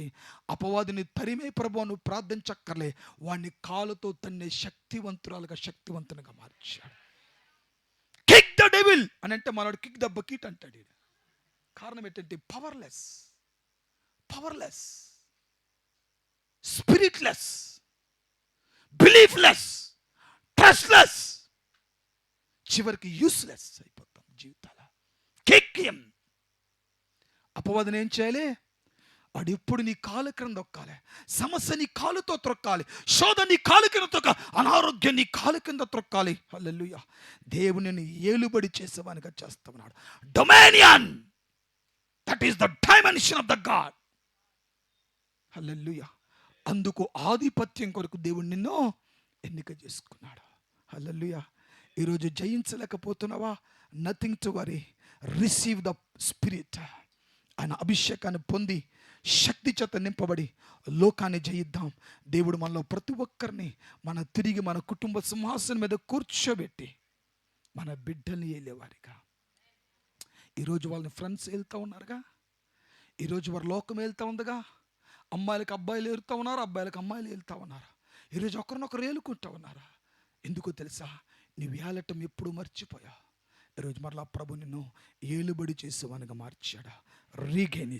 అపవాదిని తరిమే ప్రభు నువ్వు ప్రార్థించక్కర్లే, వాడిని కాలుతో తన్నే శక్తివంతునిగా మార్చాడు. కిక్ ద డెవిల్ అని అంటే మనోడు కిక్ ద బకెట్ అంటాడు. కారణం ఏంటంటే పవర్లెస్, స్పిరిట్లెస్, బిలీఫ్లెస్, ట్రస్ట్లెస్, చివరికి యూస్లెస్ అయిపోతాం జీవితాల. Kick him. అపవాదిని ఏం చేయాలి? వాడు ఎప్పుడు నీ కాలు క్రింద తొక్కాలి, సమస్య నీ కాలుతో త్రొక్కాలి, శోధ నీ కాలు కింద తొక్కాలి, అనారోగ్యం నీ కాలు కింద త్రొక్కాలి. హల్లెలూయా. దేవుని ఏలుబడి చేసేవానిగా చేస్తా ఉన్నాడు. Dominion, that is the dimension of the God. హల్లెలూయా. అందుకు ఆధిపత్యం కొరకు దేవుడు నిన్ను ఎన్నిక చేసుకున్నాడు. హల్లెలూయా. ఈరోజు జయించలేకపోతున్నావా? Nothing to worry. Receive the spirit. ఆయన అభిషేకాన్ని పొంది శక్తి చేత నింపబడి లోకాన్ని జయిద్దాం. దేవుడు మనలో ప్రతి ఒక్కరిని తిరిగి మన కుటుంబ సింహాసనం మీద కూర్చోబెట్టి మన బిడ్డల్ని ఏలేవారిగా. ఈరోజు వాళ్ళని ఫ్రెండ్స్ వెళ్తూ ఉన్నారుగా, ఈరోజు వారి లోకం వెళ్తూ ఉందిగా. అమ్మాయిలకు అబ్బాయిలు ఏలుతూ ఉన్నారు, అబ్బాయిలకు అమ్మాయిలు వెళ్తూ ఉన్నారు. ఈరోజు ఒకరినొకరు ఏలుకుంటూ ఉన్నారు. ఎందుకో తెలుసా? నువ్వు ఏలటం ఎప్పుడు మర్చిపోయావు. ఈరోజు మరలా ప్రభు నిన్ను ఏలుబడి చేసేవానిగా మార్చాడు. Regain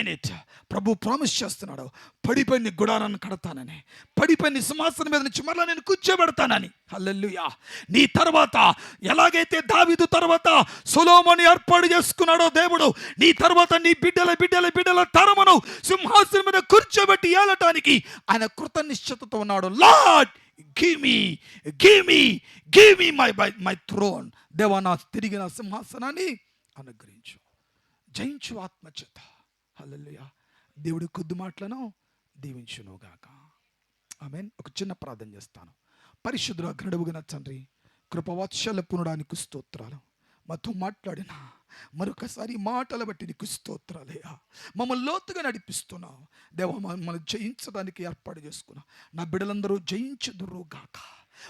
it. ప్రభు ప్రామిస్ చేస్తున్నాడు, పడిపోయిన గుడారాన్ని కడతానని, పడిపోయిన సింహాసనం మీద నుంచి మరలా నేను కూర్చోబెడతానని. హల్లెలూయా. నీ తర్వాత ఎలాగైతే దావీదు తర్వాత సొలొమోను ఏర్పాటు చేసుకున్నాడో దేవుడు, నీ తర్వాత నీ బిడ్డల తరమును సింహాసనం మీద కూర్చోబెట్టి ఏలటానికి ఆయన కృతనిశ్చయతతో ఉన్నాడు. Lord, give me my throne. దేవా, నా తిరిగి నా సింహాసనాన్ని అనుగ్రహించు, జయించు ఆత్మచేత. హల్లెలూయా. దేవుడి కొద్ది మాటలను దీవించును గాక. ఆమేన్. ఒక చిన్న ప్రార్థన చేస్తాను. పరిశుద్ధుడ ఘనముగల తండ్రి, కృపవాత్సల్య పునడానికి స్తోత్రాలు. మాతో మాట్లాడిన మరొకసారి మాటలు బట్టి నీకు స్తోత్రాలయ్యా. మమ్మల్ని లోతుగా నడిపిస్తున్నావు దేవా. మమ్మల్ని జయించడానికి ఏర్పాటు చేసుకున్నావు. నా బిడ్డలందరూ జయించుదురుగాక,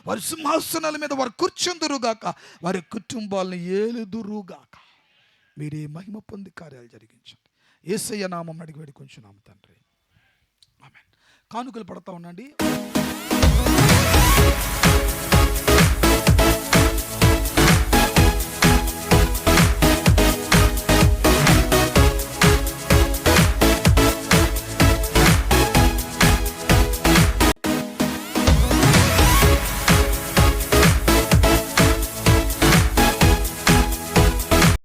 వారి సింహాసనాల మీద వారు కూర్చుందురుగాక, వారి కుటుంబాలను ఏలుదురుగాక. మీరే మహిమ పొంది కార్యాలు జరిగించండి. యేసయ్య నామం అడిగి వేడుకొంచున్నాము తండ్రి. ఆమేన్. కానుకలు పడతా ఉండండి.